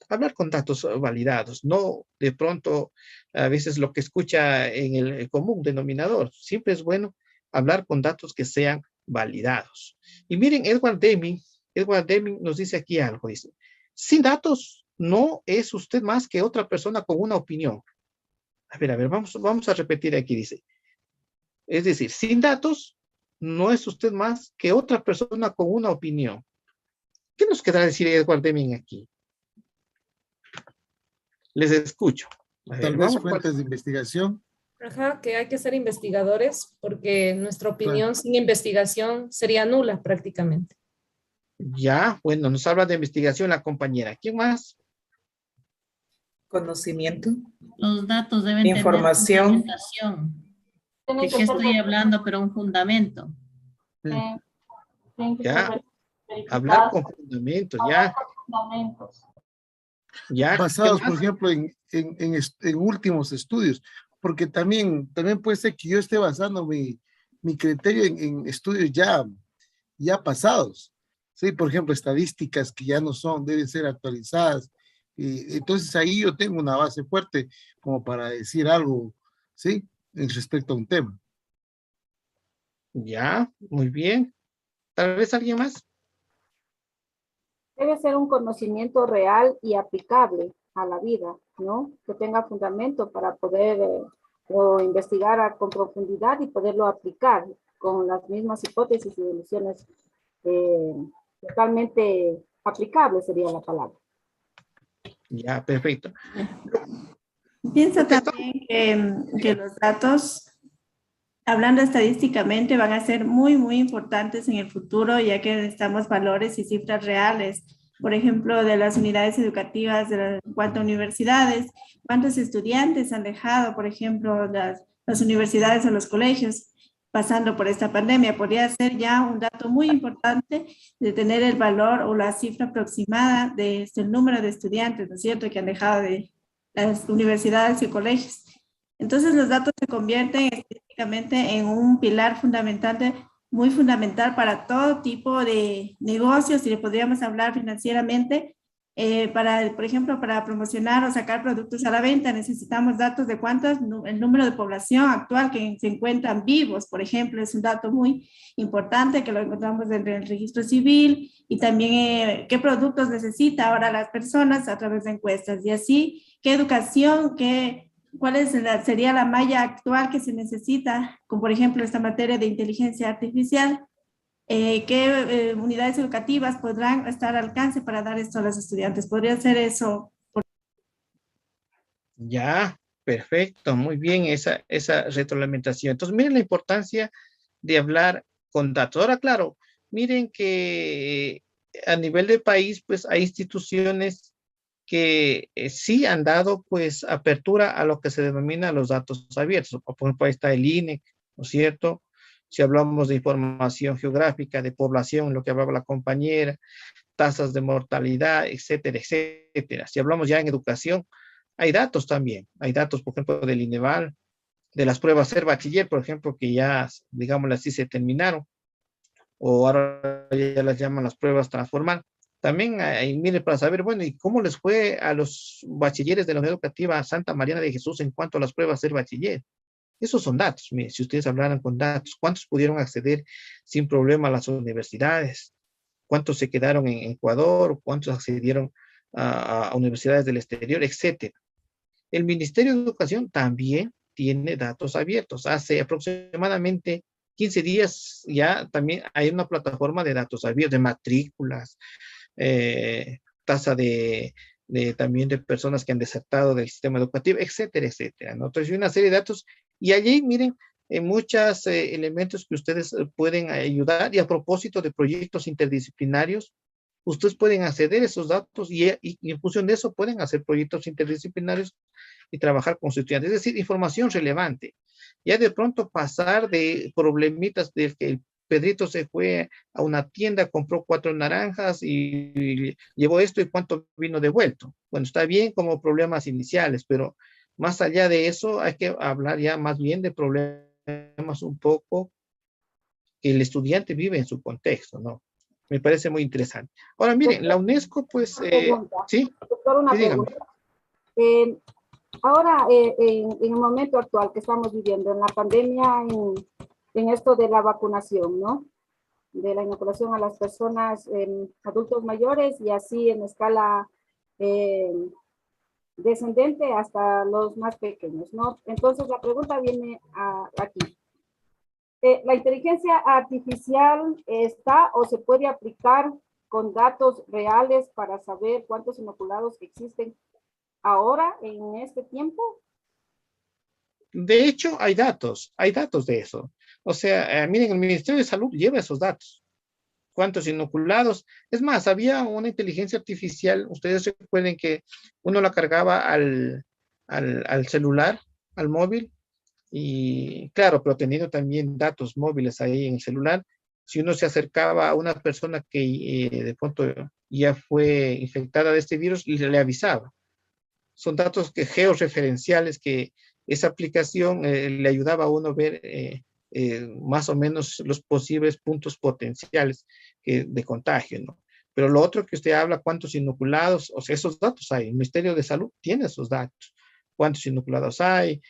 hablar con datos validados, no de pronto a veces lo que escucha en el común denominador. Siempre es bueno hablar con datos que sean validados. Y miren, Edward Deming nos dice aquí algo, dice, sin datos no es usted más que otra persona con una opinión. A ver, vamos a repetir aquí, dice. Es decir, sin datos, no es usted más que otra persona con una opinión. ¿Qué nos quedará decir Edward Deming aquí? Les escucho. Tal vez fuentes de investigación. Ajá, que hay que ser investigadores porque nuestra opinión Claro. sin investigación sería nula prácticamente. Ya, bueno, nos habla de investigación la compañera. ¿Quién más? Conocimiento. Los datos deben Información. tener fundamentación. ¿De qué estoy hablando? Pero un fundamento. Ya, hablar con fundamentos, ya. Ya, Basados, por ejemplo, en últimos estudios, porque también puede ser que yo esté basando mi criterio en estudios ya pasados, ¿sí? Por ejemplo, estadísticas que ya no deben ser actualizadas, y entonces ahí yo tengo una base fuerte como para decir algo, ¿sí? En respecto a un tema. Ya, muy bien. Tal vez alguien más. Debe ser un conocimiento real y aplicable a la vida, ¿no? Que tenga fundamento para poder investigar con profundidad y poderlo aplicar con las mismas hipótesis y soluciones totalmente aplicables sería la palabra. Ya, perfecto. Pienso también que los datos, hablando estadísticamente, van a ser muy, muy importantes en el futuro, ya que necesitamos valores y cifras reales por ejemplo, de las unidades educativas en cuanto a universidades, cuántos estudiantes han dejado, por ejemplo, las universidades o los colegios pasando por esta pandemia. Podría ser ya un dato muy importante de tener el valor o la cifra aproximada de el número de estudiantes, ¿no es cierto?, que han dejado de las universidades y colegios. Entonces los datos se convierten específicamente en un pilar fundamental, muy fundamental para todo tipo de negocios, si le podríamos hablar financieramente, por ejemplo, para promocionar o sacar productos a la venta, necesitamos datos de el número de población actual que se encuentran vivos, por ejemplo, es un dato muy importante que lo encontramos en el registro civil, y también qué productos necesita ahora las personas a través de encuestas, y así, qué educación, cuál sería la malla actual que se necesita, como por ejemplo esta materia de inteligencia artificial. ¿Qué unidades educativas podrán estar al alcance para dar esto a los estudiantes? ¿Podría ser eso? Ya, perfecto, muy bien esa retroalimentación. Entonces, miren la importancia de hablar con datos. Ahora, claro, miren que a nivel de país, pues hay instituciones que sí han dado pues apertura a lo que se denomina los datos abiertos. Por ejemplo, ahí está el INE, ¿no es cierto? Si hablamos de información geográfica, de población, lo que hablaba la compañera, tasas de mortalidad, etcétera, etcétera. Si hablamos ya en educación, hay datos también. Hay datos, por ejemplo, del INEVAL, de las pruebas ser bachiller, por ejemplo, que ya, digámoslo así, se terminaron, o ahora ya las llaman las pruebas transformal. También hay, mire, para saber, bueno, ¿y cómo les fue a los bachilleres de la Unidad Educativa Santa Mariana de Jesús en cuanto a las pruebas ser bachiller? Esos son datos, mire, si ustedes hablaran con datos, ¿cuántos pudieron acceder sin problema a las universidades? ¿Cuántos se quedaron en Ecuador? ¿Cuántos accedieron a universidades del exterior? Etcétera. El Ministerio de Educación también tiene datos abiertos. Hace aproximadamente 15 días ya también hay una plataforma de datos abiertos, de matrículas, tasa también de personas que han desertado del sistema educativo, etcétera, etcétera, ¿no? Entonces hay una serie de datos y allí, miren, muchos elementos que ustedes pueden ayudar, y a propósito de proyectos interdisciplinarios, ustedes pueden acceder a esos datos y en función de eso pueden hacer proyectos interdisciplinarios y trabajar con sus estudiantes, es decir, información relevante. Ya de pronto pasar de problemitas de que el Pedrito se fue a una tienda, compró 4 naranjas y llevó esto y cuánto vino devuelto. Bueno, está bien como problemas iniciales, pero más allá de eso hay que hablar ya más bien de problemas un poco que el estudiante vive en su contexto, ¿no? Me parece muy interesante. Ahora, miren, la UNESCO, pues, sí, Doctor, una sí, dígame. pregunta. Ahora, en el momento actual que estamos viviendo, en la pandemia, en esto de la vacunación, ¿no? De la inoculación a las personas, adultos mayores, y así en escala descendente hasta los más pequeños, ¿no? Entonces, la pregunta viene aquí. ¿La inteligencia artificial está o se puede aplicar con datos reales para saber cuántos inoculados existen ahora en este tiempo? De hecho, hay datos de eso. O sea, miren, el Ministerio de Salud lleva esos datos. ¿Cuántos inoculados? Es más, había una inteligencia artificial, ustedes recuerden que uno la cargaba al celular, al móvil, y claro, pero teniendo también datos móviles ahí en el celular, si uno se acercaba a una persona que de pronto ya fue infectada de este virus, le avisaba. Son datos georreferenciales que esa aplicación le ayudaba a uno a ver más o menos los posibles puntos potenciales de contagio, ¿no? Pero lo otro que usted habla, cuántos inoculados, o sea, esos datos hay. El Ministerio de Salud tiene esos datos. ¿Cuántos inoculados hay?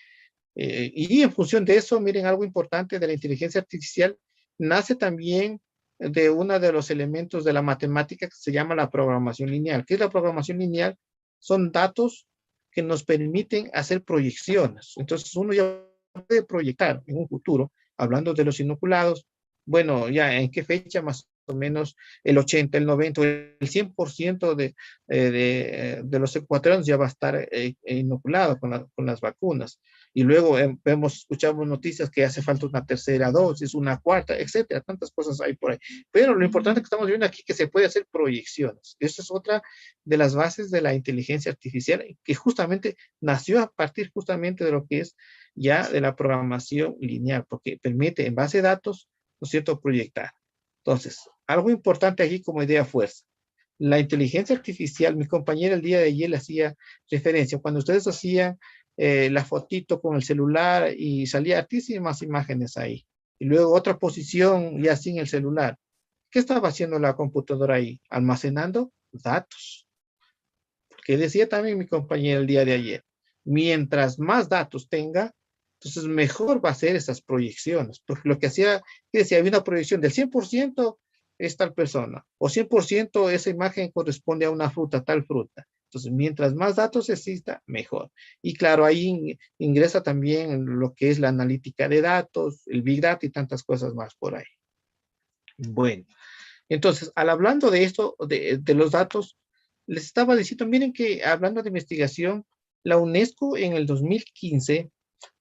Y en función de eso, miren, algo importante de la inteligencia artificial nace también de uno de los elementos de la matemática que se llama la programación lineal. ¿Qué es la programación lineal? Son datos que nos permiten hacer proyecciones. Entonces uno ya puede proyectar en un futuro, hablando de los inoculados, bueno, ya en qué fecha más o menos el 80, el 90, el 100% de los ecuatorianos ya va a estar inoculado con las vacunas. Y luego escuchamos noticias que hace falta una tercera dosis, una cuarta, etcétera. Tantas cosas hay por ahí. Pero lo importante que estamos viendo aquí es que se puede hacer proyecciones. Esa es otra de las bases de la inteligencia artificial, que justamente nació a partir justamente de lo que es ya de la programación lineal, porque permite en base de datos, ¿no es cierto?, proyectar. Entonces, algo importante aquí como idea fuerza. La inteligencia artificial, mi compañera el día de ayer le hacía referencia, cuando ustedes hacían la fotito con el celular y salía altísimas imágenes ahí, y luego otra posición ya sin el celular. ¿Qué estaba haciendo la computadora ahí? Almacenando datos. Porque decía también mi compañera el día de ayer, mientras más datos tenga, entonces mejor va a ser esas proyecciones. Porque lo que hacía, que decía, había una proyección del 100% es tal persona, o 100% esa imagen corresponde a una fruta, tal fruta. Entonces, mientras más datos exista, mejor. Y claro, ahí ingresa también lo que es la analítica de datos, el Big Data y tantas cosas más por ahí. Bueno, entonces, al hablando de esto, de los datos, les estaba diciendo, miren que hablando de investigación, la UNESCO en el 2015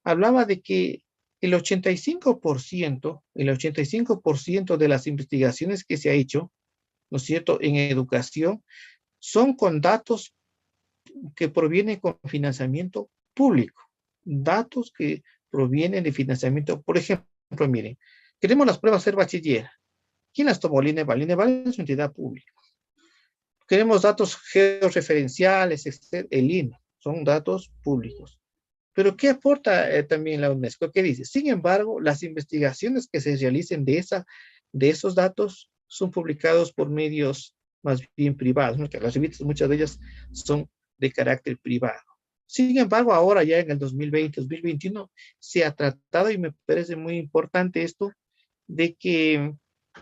hablaba de que el 85% de las investigaciones que se ha hecho, ¿no es cierto?, en educación, son con datos que provienen con financiamiento público. Datos que provienen de financiamiento. Por ejemplo, miren, queremos las pruebas ser bachiller. ¿Quién las tomó? Lineval. Lineval es una entidad pública. Queremos datos georreferenciales, el INE, son datos públicos. Pero ¿qué aporta también la UNESCO? ¿Qué dice? Sin embargo, las investigaciones que se realicen de esos datos son publicados por medios más bien privados, ¿no? Las revistas, muchas de ellas son de carácter privado. Sin embargo, ahora ya en el 2020, 2021, se ha tratado, y me parece muy importante esto, de que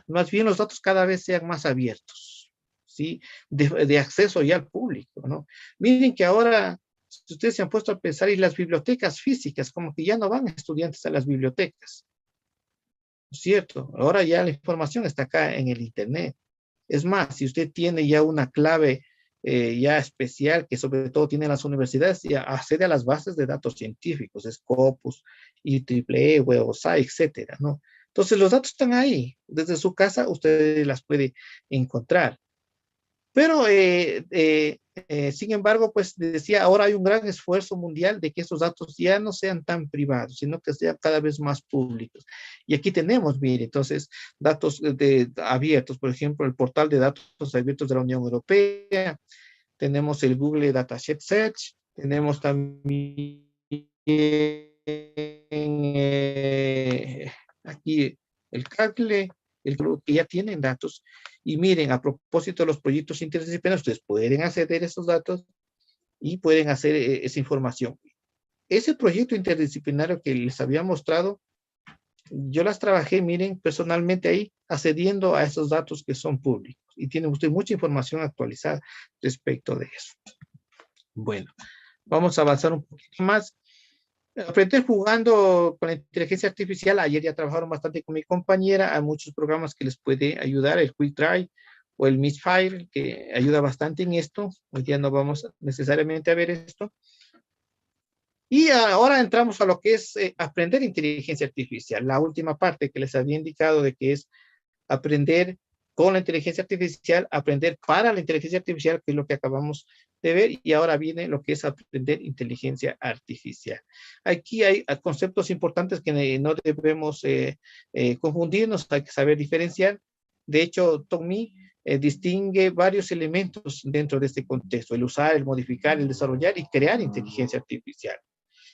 más bien los datos cada vez sean más abiertos, ¿sí? De acceso ya al público, ¿no? Miren que ahora, si ustedes se han puesto a pensar, y las bibliotecas físicas, como que ya no van estudiantes a las bibliotecas, ¿no es cierto? Ahora ya la información está acá en el Internet. Es más, si usted tiene ya una clave ya especial, que sobre todo tienen las universidades, ya accede a las bases de datos científicos, Scopus, IEEE, WebOSai, etcétera, ¿no? Entonces los datos están ahí, desde su casa usted las puede encontrar. Pero, sin embargo, pues decía, ahora hay un gran esfuerzo mundial de que esos datos ya no sean tan privados, sino que sean cada vez más públicos. Y aquí tenemos, mire, entonces, datos abiertos, por ejemplo, el portal de datos abiertos de la Unión Europea, tenemos el Google Dataset Search, tenemos también aquí el Kaggle, el que ya tienen datos. Y miren, a propósito de los proyectos interdisciplinarios, ustedes pueden acceder a esos datos y pueden hacer esa información. Ese proyecto interdisciplinario que les había mostrado, yo las trabajé, miren, personalmente ahí, accediendo a esos datos que son públicos. Y tiene usted mucha información actualizada respecto de eso. Bueno, vamos a avanzar un poquito más. Aprender jugando con la inteligencia artificial. Ayer ya trabajaron bastante con mi compañera. Hay muchos programas que les puede ayudar, el Quick Try o el Misfire, que ayuda bastante en esto. Hoy día no vamos necesariamente a ver esto. Y ahora entramos a lo que es aprender inteligencia artificial. La última parte que les había indicado de que es aprender con la inteligencia artificial, aprender para la inteligencia artificial, que es lo que acabamos de ver, y ahora viene lo que es aprender inteligencia artificial. Aquí hay conceptos importantes que no debemos confundirnos, hay que saber diferenciar. De hecho, Tommy distingue varios elementos dentro de este contexto: el usar, el modificar, el desarrollar y crear inteligencia artificial.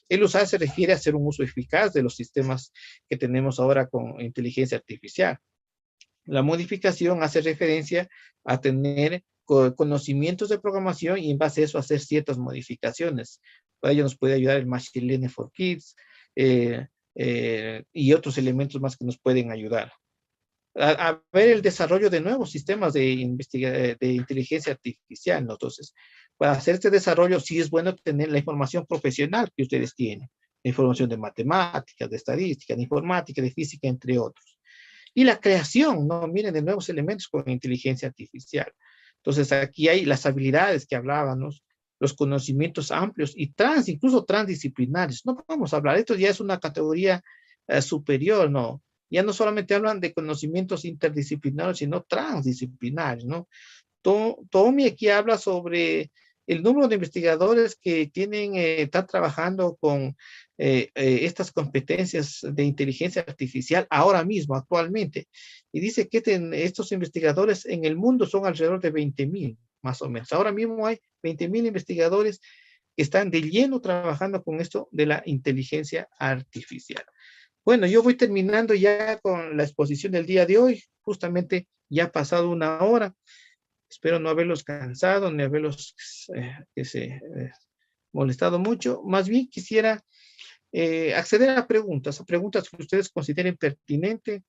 El usar se refiere a hacer un uso eficaz de los sistemas que tenemos ahora con inteligencia artificial. La modificación hace referencia a tener conocimientos de programación y en base a eso hacer ciertas modificaciones. Para ello nos puede ayudar el Machine Learning for Kids y otros elementos más que nos pueden ayudar. A ver el desarrollo de nuevos sistemas de inteligencia artificial, ¿no? Entonces, para hacer este desarrollo sí es bueno tener la información profesional que ustedes tienen, la información de matemáticas, de estadística, de informática, de física, entre otros. Y la creación, ¿no? Miren, de nuevos elementos con inteligencia artificial. Entonces, aquí hay las habilidades que hablábamos, los conocimientos amplios y incluso transdisciplinarios. No podemos hablar, esto ya es una categoría superior, ¿no? Ya no solamente hablan de conocimientos interdisciplinarios, sino transdisciplinarios, ¿no? Tommy aquí habla sobre el número de investigadores que están trabajando con estas competencias de inteligencia artificial ahora mismo, actualmente. Y dice que estos investigadores en el mundo son alrededor de 20,000, más o menos. Ahora mismo hay 20,000 investigadores que están de lleno trabajando con esto de la inteligencia artificial. Bueno, yo voy terminando ya con la exposición del día de hoy. Justamente ya ha pasado 1 hora. Espero no haberlos cansado, ni haberlos molestado mucho. Más bien quisiera acceder a preguntas que ustedes consideren pertinentes.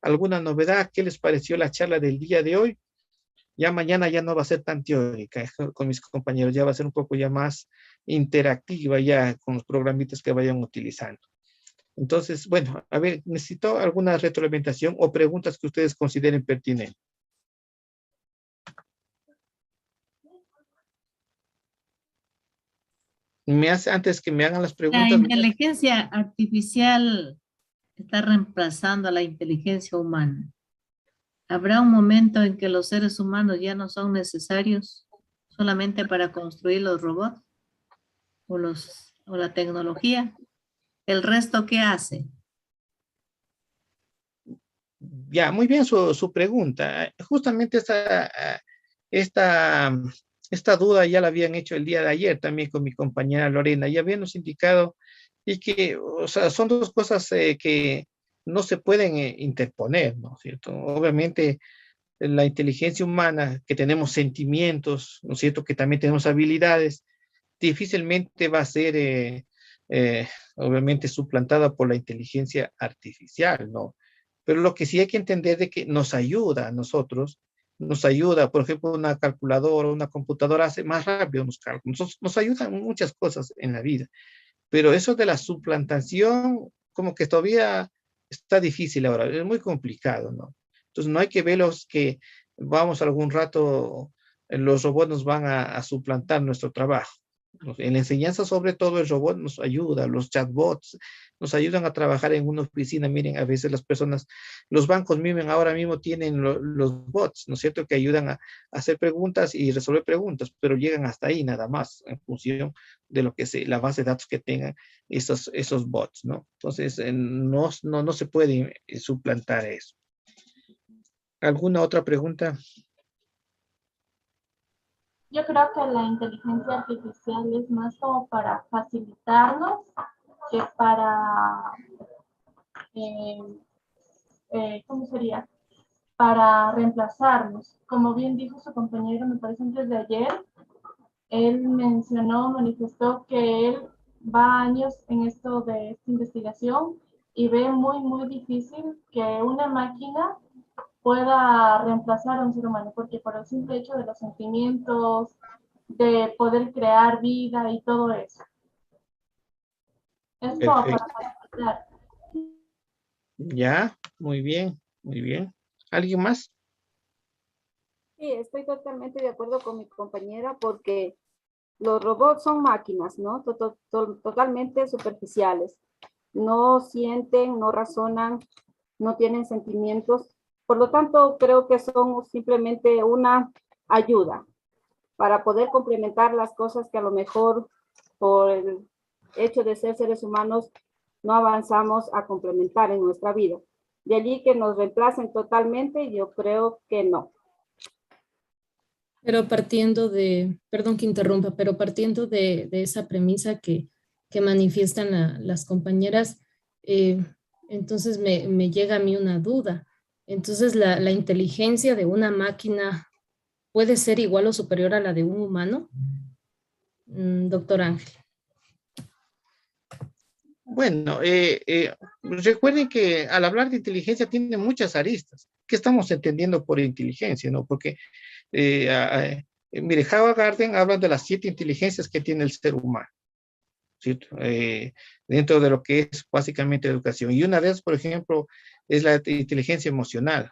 ¿Alguna novedad? ¿Qué les pareció la charla del día de hoy? Ya mañana ya no va a ser tan teórica con mis compañeros, ya va a ser un poco ya más interactiva ya con los programitas que vayan utilizando. Entonces, bueno, a ver, necesito alguna retroalimentación o preguntas que ustedes consideren pertinentes. Antes que me hagan las La preguntas. inteligencia artificial está reemplazando a la inteligencia humana. ¿Habrá un momento en que los seres humanos ya no son necesarios solamente para construir los robots o la tecnología? ¿El resto qué hace? Ya, muy bien su pregunta. Justamente esta duda ya la habían hecho el día de ayer también con mi compañera Lorena. Ya habíamos indicado y que, o sea, son dos cosas que no se pueden interponer, ¿no es cierto? Obviamente, la inteligencia humana, que tenemos sentimientos, ¿no es cierto? Que también tenemos habilidades, difícilmente va a ser, obviamente, suplantada por la inteligencia artificial, ¿no? Pero lo que sí hay que entender de que nos ayuda a nosotros, nos ayuda, por ejemplo, una calculadora, una computadora hace más rápido los cálculos, nos ayudan muchas cosas en la vida, pero eso de la suplantación, como que todavía está difícil ahora, es muy complicado, ¿no? Entonces no hay que verlos que vamos algún rato, los robots nos van a suplantar nuestro trabajo. En la enseñanza, sobre todo, el robot nos ayuda, los chatbots nos ayudan a trabajar en una oficina. Miren, a veces las personas, los bancos miren, ahora mismo tienen los bots, ¿no es cierto?, que ayudan a hacer preguntas y resolver preguntas, pero llegan hasta ahí nada más, en función de lo que la base de datos que tengan esos bots, ¿no? Entonces, no se puede suplantar eso. ¿Alguna otra pregunta? Yo creo que la inteligencia artificial es más como para facilitarnos que para, ¿cómo sería? Para reemplazarnos. Como bien dijo su compañero, me parece antes de ayer, él manifestó que él va años en esto de esta investigación y ve muy, muy difícil que una máquina pueda reemplazar a un ser humano, porque por el simple hecho de los sentimientos, de poder crear vida y todo eso. Es como para facilitar. Ya, muy bien, muy bien. ¿Alguien más? Sí, estoy totalmente de acuerdo con mi compañera porque los robots son máquinas, ¿no? Totalmente superficiales. No sienten, no razonan, no tienen sentimientos. Por lo tanto, creo que son simplemente una ayuda para poder complementar las cosas que a lo mejor por el hecho de ser seres humanos no avanzamos a complementar en nuestra vida. De allí que nos reemplacen totalmente, yo creo que no. Pero partiendo de, perdón que interrumpa, pero partiendo de esa premisa que manifiestan las compañeras, entonces me llega a mí una duda. Entonces, ¿la inteligencia de una máquina puede ser igual o superior a la de un humano? Doctor Ángel. Bueno, recuerden que al hablar de inteligencia tiene muchas aristas. ¿Qué estamos entendiendo por inteligencia, no? Porque, mire, Howard Gardner habla de las 7 inteligencias que tiene el ser humano, ¿cierto? Dentro de lo que es básicamente educación. Y una de ellas, por ejemplo, es la inteligencia emocional.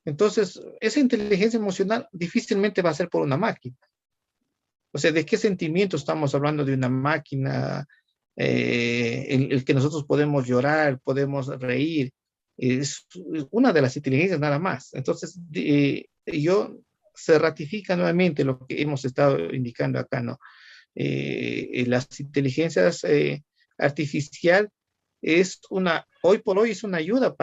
Entonces, esa inteligencia emocional difícilmente va a ser por una máquina. O sea, ¿de qué sentimiento estamos hablando de una máquina? El que nosotros podemos llorar, podemos reír, es una de las inteligencias nada más. Entonces, se ratifica nuevamente lo que hemos estado indicando acá, ¿no? Las inteligencias artificial hoy por hoy es una ayuda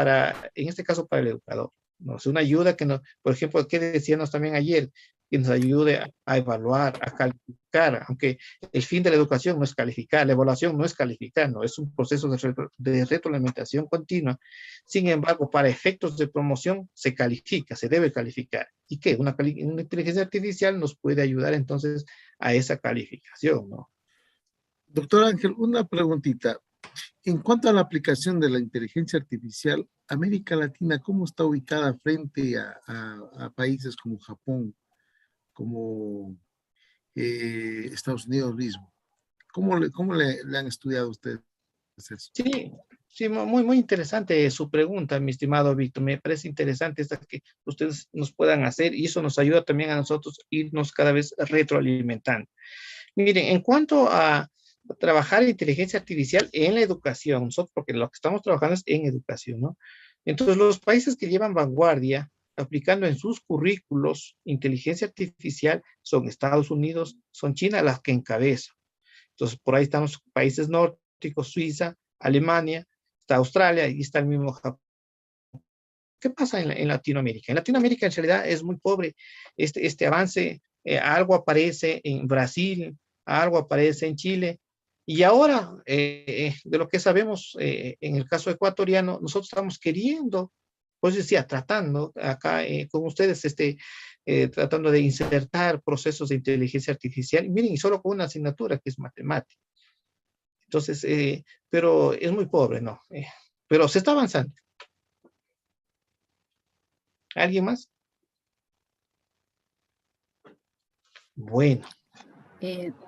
en este caso para el educador, ¿no? Es una ayuda que por ejemplo, que decíamos también ayer, que nos ayude a evaluar, a calificar, aunque el fin de la educación no es calificar, la evaluación no es calificar, no, es un proceso de retroalimentación continua. Sin embargo, para efectos de promoción se califica, se debe calificar. ¿Y qué? Una inteligencia artificial nos puede ayudar entonces a esa calificación, ¿no? Doctor Ángel, una preguntita. En cuanto a la aplicación de la inteligencia artificial, América Latina, ¿cómo está ubicada frente a países como Japón, como Estados Unidos mismo? ¿Cómo le han estudiado ustedes eso? Sí, sí, muy interesante su pregunta, mi estimado Víctor. Me parece interesante esta que ustedes nos puedan hacer y eso nos ayuda también a nosotros irnos cada vez retroalimentando. Miren, en cuanto a trabajar inteligencia artificial en la educación, nosotros, porque lo que estamos trabajando es en educación, ¿no? Entonces, los países que llevan vanguardia aplicando en sus currículos inteligencia artificial son Estados Unidos, son China las que encabezan. Entonces, por ahí están los países nórdicos, Suiza, Alemania, está Australia y está el mismo Japón. ¿Qué pasa en Latinoamérica? En Latinoamérica en realidad es muy pobre este avance. Algo aparece en Brasil, algo aparece en Chile. Y ahora, de lo que sabemos, en el caso ecuatoriano, nosotros estamos queriendo, pues decía, tratando acá con ustedes, tratando de insertar procesos de inteligencia artificial. Y miren, y solo con una asignatura que es matemática. Entonces, pero es muy pobre, ¿no? Pero se está avanzando. ¿Alguien más? Bueno.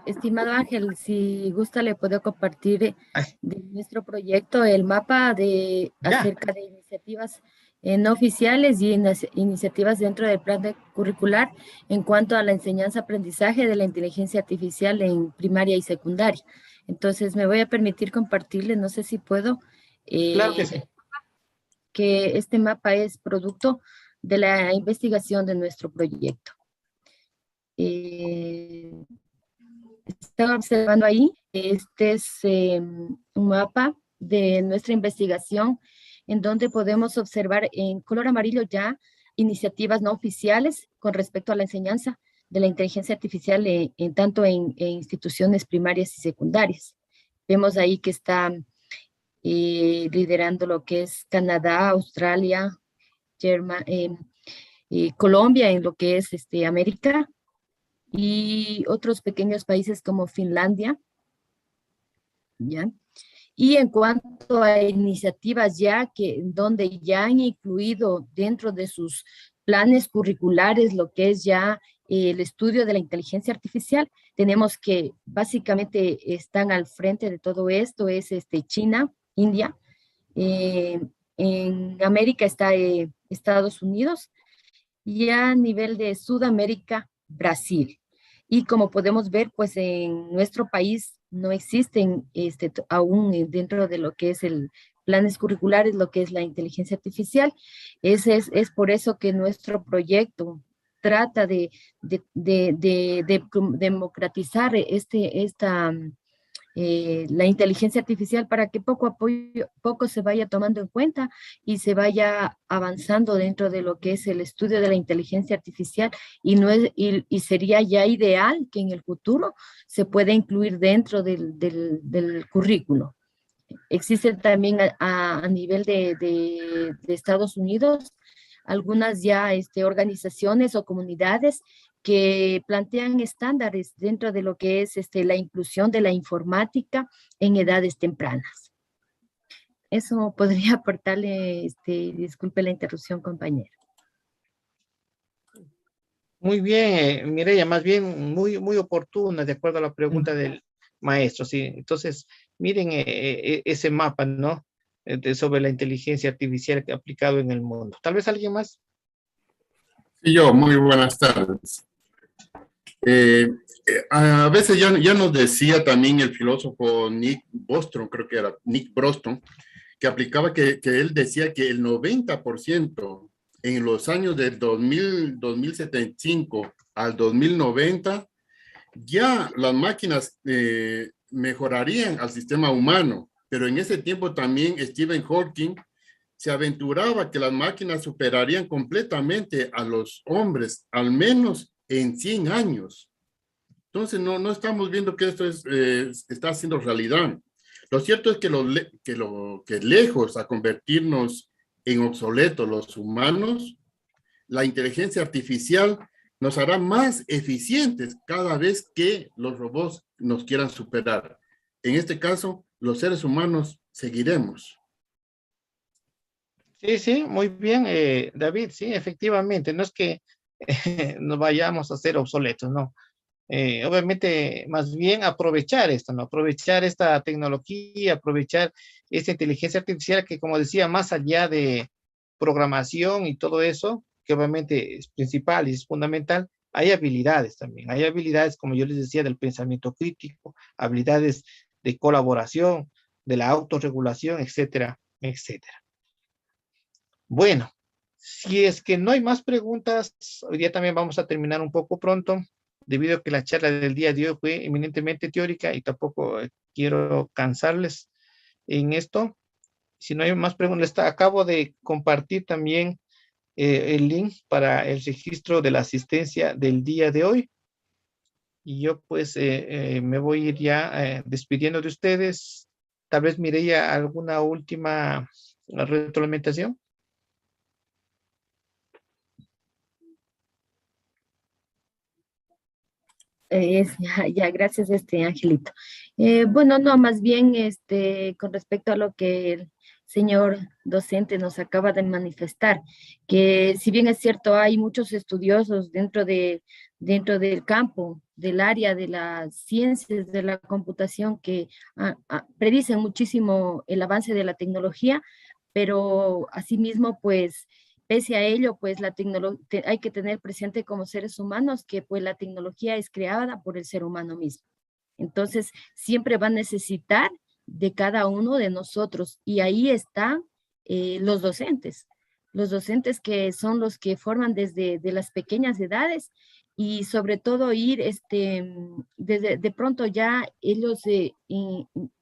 Estimado Ángel, si gusta le puedo compartir Ay, de nuestro proyecto el mapa ya. acerca de iniciativas no oficiales y iniciativas dentro del plan curricular en cuanto a la enseñanza-aprendizaje de la inteligencia artificial en primaria y secundaria. Entonces me voy a permitir compartirle, no sé si puedo, Claro que sí. que este mapa es producto de la investigación de nuestro proyecto. Están observando ahí, este es un mapa de nuestra investigación en donde podemos observar en color amarillo ya iniciativas no oficiales con respecto a la enseñanza de la inteligencia artificial tanto en instituciones primarias y secundarias. Vemos ahí que está liderando lo que es Canadá, Australia, Colombia en lo que es América, y otros pequeños países como Finlandia, ¿ya? Y en cuanto a iniciativas donde ya han incluido dentro de sus planes curriculares lo que es ya el estudio de la inteligencia artificial, tenemos que básicamente están al frente de todo esto, es China, India, en América está Estados Unidos, y a nivel de Sudamérica, Brasil. Y como podemos ver, pues en nuestro país no existen aún dentro de lo que es el planes curriculares, lo que es la inteligencia artificial. Es por eso que nuestro proyecto trata de democratizar la inteligencia artificial para que poco a poco se vaya tomando en cuenta y se vaya avanzando dentro de lo que es el estudio de la inteligencia artificial y sería ya ideal que en el futuro se pueda incluir dentro del currículo. Existe también a nivel de Estados Unidos algunas ya organizaciones o comunidades que plantean estándares dentro de lo que es la inclusión de la informática en edades tempranas. Eso podría aportarle, disculpe la interrupción, compañero. Muy bien, Mireya, más bien muy oportuna, de acuerdo a la pregunta del maestro, sí. Entonces, miren ese mapa, ¿no? Sobre la inteligencia artificial aplicado en el mundo. ¿Tal vez alguien más? Sí, yo, muy buenas tardes. A veces ya nos decía también el filósofo Nick Bostrom, creo que era Nick Bostrom, que aplicaba que él decía que el 90% en los años del 2075 al 2090, ya las máquinas mejorarían al sistema humano, pero en ese tiempo también Stephen Hawking se aventuraba que las máquinas superarían completamente a los hombres, al menos en 100 años. Entonces no estamos viendo que esto está haciendo realidad. Lo cierto es que lejos a convertirnos en obsoletos los humanos, la inteligencia artificial nos hará más eficientes cada vez que los robots nos quieran superar. En este caso, los seres humanos seguiremos. Sí, muy bien, David, sí, efectivamente, no es que nos vayamos a ser obsoletos, no. Obviamente, más bien aprovechar esto, ¿no? Aprovechar esta tecnología, aprovechar esta inteligencia artificial que, como decía, más allá de programación y todo eso, que obviamente es principal y es fundamental, hay habilidades también. Hay habilidades, como yo les decía, del pensamiento crítico, habilidades de colaboración, de la autorregulación, etcétera, etcétera. Bueno, si es que no hay más preguntas, hoy día también vamos a terminar un poco pronto, debido a que la charla del día de hoy fue eminentemente teórica y tampoco quiero cansarles en esto. Si no hay más preguntas, acabo de compartir también el link para el registro de la asistencia del día de hoy. Y yo pues me voy a ir ya despidiendo de ustedes. Tal vez Mireia, alguna última retroalimentación. Gracias, Angelito. Bueno, no, más bien, con respecto a lo que el señor docente nos acaba de manifestar, que si bien es cierto, hay muchos estudiosos dentro del campo, del área de las ciencias de la computación que predicen muchísimo el avance de la tecnología, pero asimismo, pues, pese a ello, pues hay que tener presente como seres humanos que pues la tecnología es creada por el ser humano mismo. Entonces, siempre va a necesitar de cada uno de nosotros y ahí están los docentes que son los que forman desde de las pequeñas edades y sobre todo ir desde de pronto ya ellos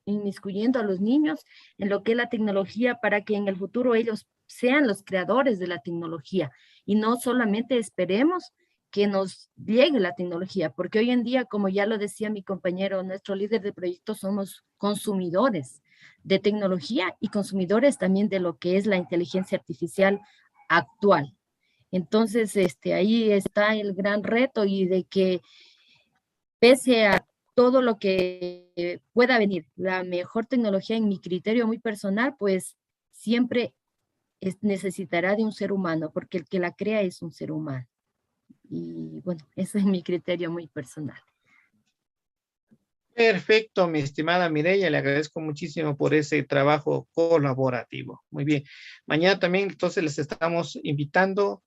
inmiscuyendo a los niños en lo que es la tecnología para que en el futuro ellos sean los creadores de la tecnología y no solamente esperemos que nos llegue la tecnología, porque hoy en día, como ya lo decía mi compañero, nuestro líder de proyecto, somos consumidores de tecnología y consumidores también de lo que es la inteligencia artificial actual. Entonces, ahí está el gran reto y de que pese a todo lo que pueda venir, la mejor tecnología en mi criterio muy personal, pues siempre necesitará de un ser humano, porque el que la crea es un ser humano. Y bueno, ese es mi criterio muy personal. Perfecto, mi estimada Mireia, le agradezco muchísimo por ese trabajo colaborativo. Muy bien. Mañana también, entonces, les estamos invitando,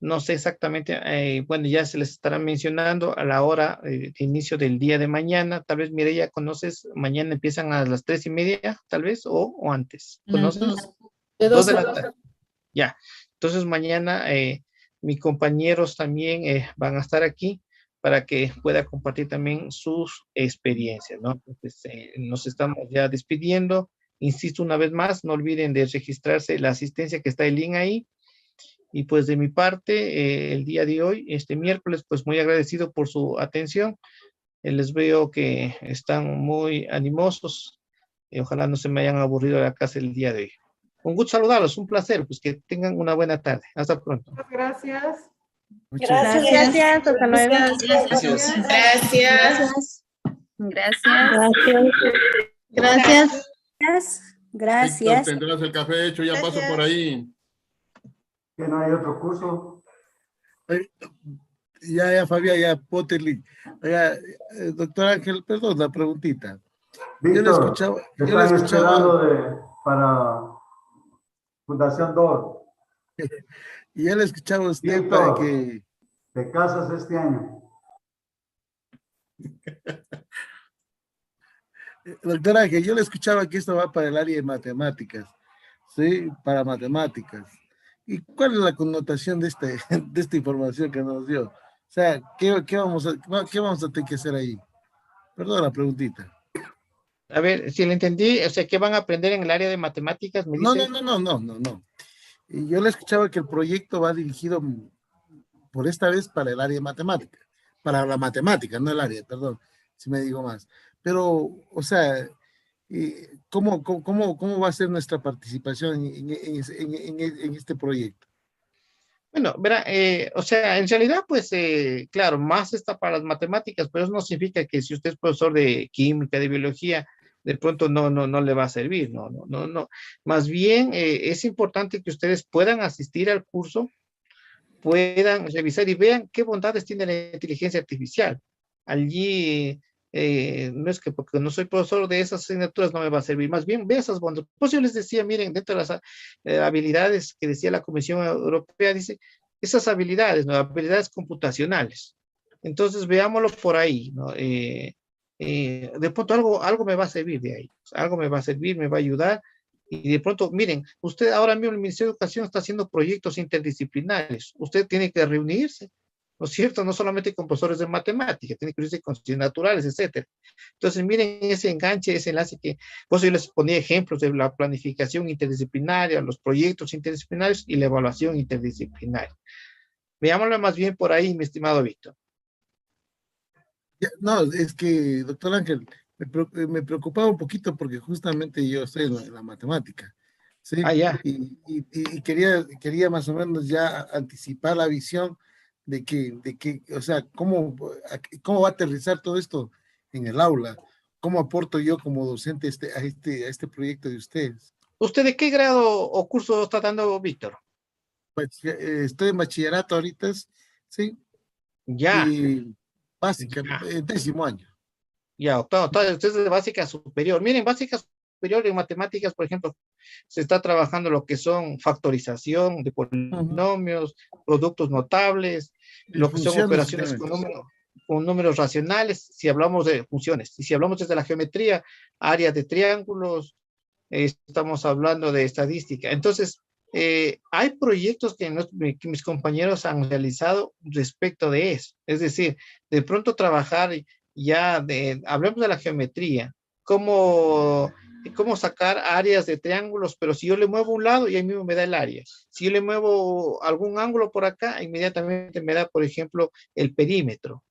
no sé exactamente, bueno, ya se les estará mencionando a la hora de inicio del día de mañana. Tal vez, Mireia, ¿conoces? Mañana empiezan a las 3:30, tal vez, o antes. ¿Conoces? De 2 de la tarde. Ya. Entonces, mañana mis compañeros también van a estar aquí para que pueda compartir también sus experiencias, ¿no? Entonces, nos estamos ya despidiendo. Insisto una vez más, no olviden de registrarse la asistencia que está el link ahí. Y pues de mi parte, el día de hoy, este miércoles, pues muy agradecido por su atención. Les veo que están muy animosos. Ojalá no se me hayan aburrido la casa el día de hoy. Un gusto saludarlos, un placer, pues que tengan una buena tarde. Hasta pronto. Muchas gracias. Gracias, hasta luego. Gracias. Víctor, tendrás el café hecho, ya paso por ahí. ¿Que no hay otro curso? Ya, Fabián, ya, Potterly. Doctor Ángel, perdón, la preguntita. Víctor, yo le escuchaba esperando para Fundación DOR. Y ya le escuchaba a usted Víctor, para que... ¿te casas este año? Doctora, que yo le escuchaba que esto va para el área de matemáticas, ¿sí? Para matemáticas. ¿Y cuál es la connotación de, de esta información que nos dio? O sea, ¿qué vamos a tener que hacer ahí? Perdón la preguntita. A ver, si le entendí, o sea, ¿qué van a aprender en el área de matemáticas? Me No, dice. no. Y yo le escuchaba que el proyecto va dirigido por esta vez para el área de matemática, para la matemática, no el área, perdón, si me digo más. Pero, o sea, ¿cómo va a ser nuestra participación en este proyecto? Bueno, verá, o sea, en realidad, pues, claro, más está para las matemáticas, pero eso no significa que si usted es profesor de química, de biología, de pronto no le va a servir, no. Más bien, es importante que ustedes puedan asistir al curso, puedan revisar y vean qué bondades tiene la inteligencia artificial. Allí, no es que porque no soy profesor de esas asignaturas no me va a servir, más bien ve esas bondades. Pues yo les decía, miren, dentro de las habilidades que decía la Comisión Europea, dice, esas habilidades, ¿no? Habilidades computacionales. Entonces, veámoslo por ahí, ¿no? De pronto algo me va a servir de ahí, algo me va a servir, me va a ayudar. Y de pronto, miren, usted ahora mismo el Ministerio de Educación está haciendo proyectos interdisciplinarios. Usted tiene que reunirse, ¿no es cierto? No solamente con profesores de matemáticas, tiene que reunirse con ciencias naturales, etcétera. Entonces, miren ese enganche, ese enlace que, pues yo les ponía ejemplos de la planificación interdisciplinaria, los proyectos interdisciplinarios y la evaluación interdisciplinaria. Veámoslo más bien por ahí, mi estimado Víctor. No, es que, doctor Ángel, me preocupaba un poquito porque justamente yo estoy en la matemática, ¿sí? Ah, ya. Y quería más o menos ya anticipar la visión de que, o sea, ¿cómo va a aterrizar todo esto en el aula? ¿Cómo aporto yo como docente a este proyecto de ustedes? ¿Usted de qué grado o curso está dando, Víctor? Pues, estoy en bachillerato ahorita, ¿sí? Ya. Y básica, Ya. 10º año. Ya, octavo, entonces de básica superior. Miren, básica superior en matemáticas, por ejemplo, se está trabajando lo que son factorización de polinomios, productos notables, Y lo que son funciones operaciones con números racionales, si hablamos de funciones. Y si hablamos desde la geometría, áreas de triángulos, estamos hablando de estadística. Entonces, hay proyectos que mis compañeros han realizado respecto de eso. Es decir, de pronto trabajar ya hablemos de la geometría, cómo sacar áreas de triángulos, pero si yo le muevo un lado y ahí mismo me da el área. Si yo le muevo algún ángulo por acá, inmediatamente me da, por ejemplo, el perímetro.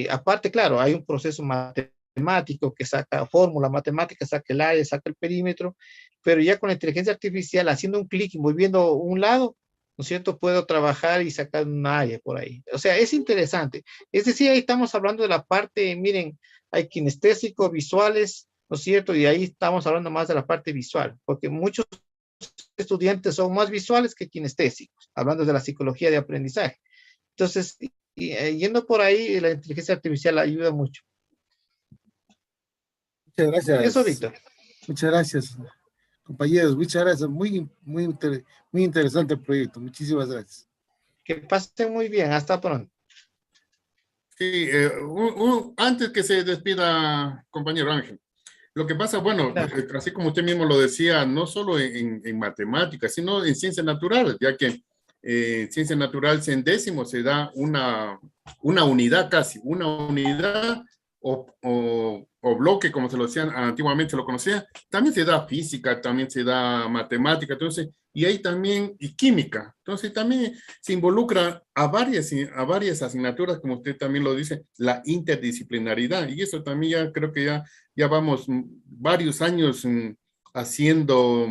Aparte, claro, hay un proceso matemático que saca fórmula matemática, saca el área, saca el perímetro, pero ya con la inteligencia artificial, haciendo un clic y moviendo un lado, ¿no es cierto? Puedo trabajar y sacar un área por ahí. O sea, es interesante. Es decir, ahí estamos hablando de la parte, miren, hay kinestésicos, visuales, ¿no es cierto? Y ahí estamos hablando más de la parte visual, porque muchos estudiantes son más visuales que kinestésicos, hablando de la psicología de aprendizaje. Entonces, yendo por ahí, la inteligencia artificial ayuda mucho. Muchas gracias. Eso, Víctor. Muchas gracias, compañeros. Muchas gracias. Muy interesante el proyecto. Muchísimas gracias. Que pasen muy bien. Hasta pronto. Sí, antes que se despida, compañero Ángel, lo que pasa, bueno, así como usted mismo lo decía, no solo en matemáticas, sino en ciencias naturales, ya que ciencias naturales en décimo se da una unidad casi, una unidad o bloque, como se lo decían antiguamente, se lo conocía, también se da física, también se da matemática, entonces, y ahí también, y química, entonces también se involucra a varias asignaturas, como usted también lo dice, la interdisciplinaridad, y eso también ya creo que ya vamos varios años haciendo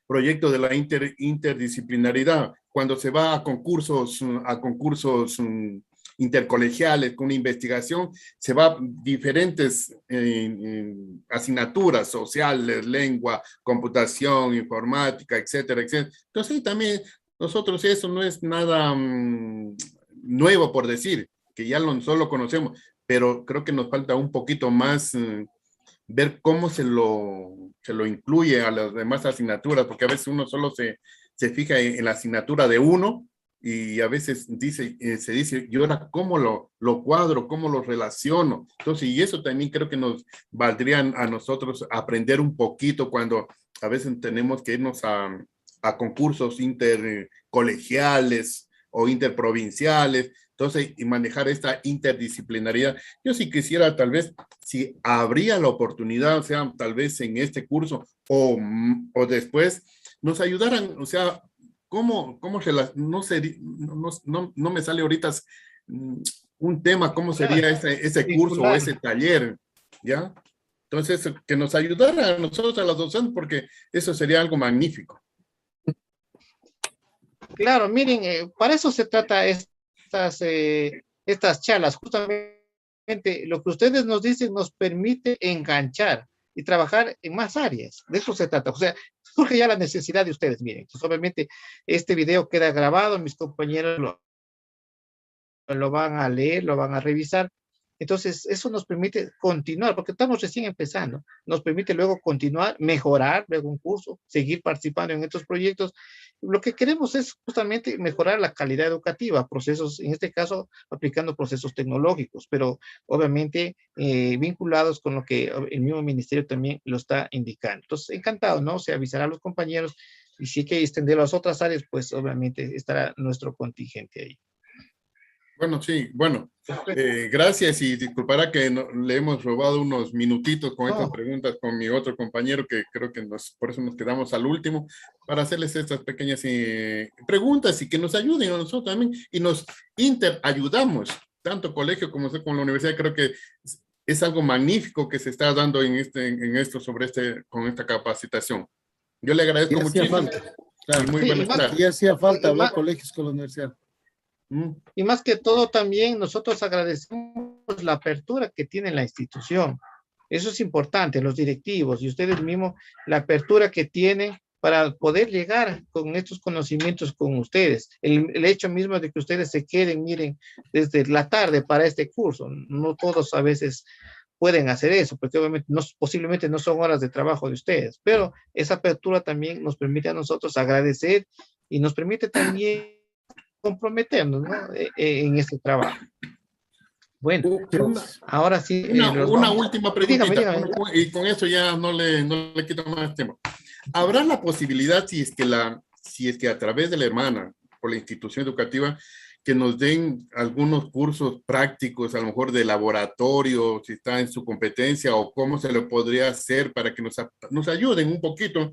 proyectos de la interdisciplinaridad, cuando se va a concursos intercolegiales, con una investigación, se va a diferentes asignaturas sociales, lengua, computación, informática, etcétera, etcétera. Entonces, ahí también nosotros eso no es nada nuevo por decir, que ya solo conocemos, pero creo que nos falta un poquito más ver cómo se lo incluye a las demás asignaturas, porque a veces uno solo se fija en la asignatura de uno, y a veces se dice, ¿y ahora cómo lo cuadro, cómo lo relaciono? Entonces, y eso también creo que nos valdría a nosotros aprender un poquito cuando a veces tenemos que irnos a concursos intercolegiales o interprovinciales, entonces, y manejar esta interdisciplinaridad. Yo sí quisiera, tal vez, si habría la oportunidad, o sea, tal vez en este curso o después, nos ayudaran, o sea, ¿cómo no me sale ahorita un tema, cómo sería ese curso o ese taller, ¿ya? Entonces, que nos ayudara a nosotros, a los docentes, porque eso sería algo magnífico. Claro, miren, para eso se trata estas charlas. Justamente lo que ustedes nos dicen nos permite enganchar y trabajar en más áreas. De eso se trata. O sea, surge ya la necesidad de ustedes. Miren, pues obviamente este video queda grabado, mis compañeros lo van a leer, lo van a revisar. Entonces, eso nos permite continuar, porque estamos recién empezando. Nos permite luego continuar, mejorar luego un curso, seguir participando en estos proyectos. Lo que queremos es justamente mejorar la calidad educativa, procesos, en este caso, aplicando procesos tecnológicos, pero obviamente vinculados con lo que el mismo ministerio también lo está indicando. Entonces, encantado, ¿no? Se avisará a los compañeros y si hay que extender a las otras áreas, pues obviamente estará nuestro contingente ahí. Bueno, sí, bueno, gracias y disculpará que le hemos robado unos minutitos con estas preguntas con mi otro compañero que creo que por eso nos quedamos al último para hacerles estas pequeñas preguntas y que nos ayuden a nosotros también y nos interayudamos, tanto colegio como con la universidad. Creo que es algo magnífico que se está dando con esta capacitación. Yo le agradezco muchísimo. Claro, muy buenas tardes. Y hacía falta hablar colegios con la universidad. Y más que todo también nosotros agradecemos la apertura que tiene la institución. Eso es importante, los directivos y ustedes mismos, la apertura que tienen para poder llegar con estos conocimientos con ustedes. El hecho mismo de que ustedes se queden, miren, desde la tarde para este curso. No todos a veces pueden hacer eso, porque obviamente posiblemente no son horas de trabajo de ustedes, pero esa apertura también nos permite a nosotros agradecer y nos permite también comprometernos, ¿no? En este trabajo. Bueno, ahora sí. Una última preguntita, dígame. Y con eso ya no le quito más tiempo. ¿Habrá la posibilidad, si es que a través de la hermana o la institución educativa, que nos den algunos cursos prácticos, a lo mejor de laboratorio, si está en su competencia, o cómo se lo podría hacer para que nos ayuden un poquito,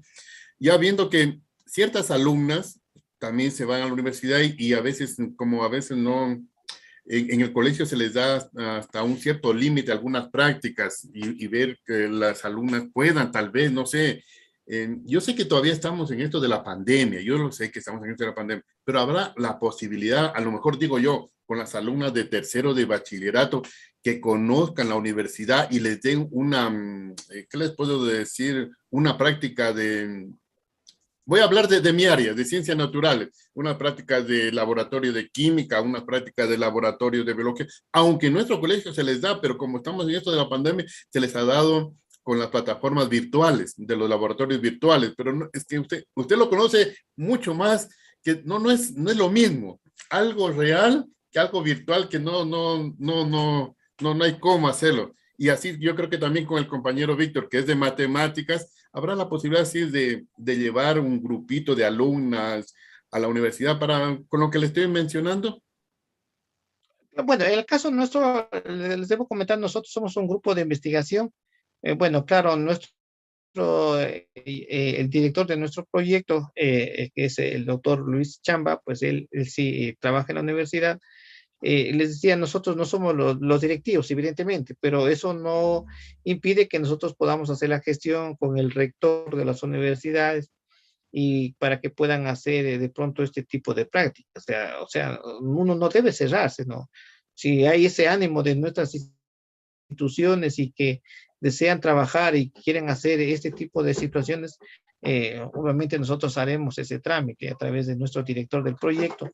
ya viendo que ciertas alumnas también se van a la universidad y a veces no, en el colegio se les da hasta un cierto límite algunas prácticas y ver que las alumnas puedan tal vez, no sé, yo sé que todavía estamos en esto de la pandemia, yo lo sé que estamos en esto de la pandemia, pero habrá la posibilidad, a lo mejor digo yo, con las alumnas de tercero de bachillerato, que conozcan la universidad y les den ¿qué les puedo decir? Una práctica voy a hablar de mi área, de ciencias naturales, una práctica de laboratorio de química, una práctica de laboratorio de biología, aunque en nuestro colegio se les da, pero como estamos en esto de la pandemia, se les ha dado con las plataformas virtuales, de los laboratorios virtuales, pero es que usted lo conoce mucho más, que no es lo mismo, algo real que algo virtual que no hay cómo hacerlo. Y así yo creo que también con el compañero Víctor, que es de matemáticas, habrá la posibilidad así de llevar un grupito de alumnas a la universidad con lo que les estoy mencionando. Bueno, en el caso nuestro, les debo comentar, nosotros somos un grupo de investigación. Bueno, claro, el director de nuestro proyecto, que es el doctor Luis Chamba, pues él sí trabaja en la universidad. Les decía, nosotros no somos los directivos, evidentemente, pero eso no impide que nosotros podamos hacer la gestión con el rector de las universidades y para que puedan hacer de pronto este tipo de prácticas. O sea, uno no debe cerrarse, ¿no? Si hay ese ánimo de nuestras instituciones y que desean trabajar y quieren hacer este tipo de situaciones, obviamente nosotros haremos ese trámite a través de nuestro director del proyecto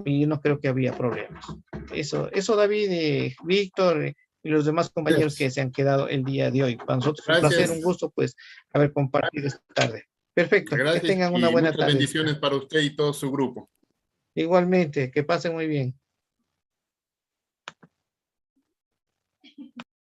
y no creo que había problemas. Eso David, Víctor y los demás compañeros que se han quedado el día de hoy. Para nosotros es un placer, un gusto, pues, haber compartido esta tarde. Perfecto, gracias, que tengan una buena tarde. Bendiciones para usted y todo su grupo. Igualmente, que pasen muy bien.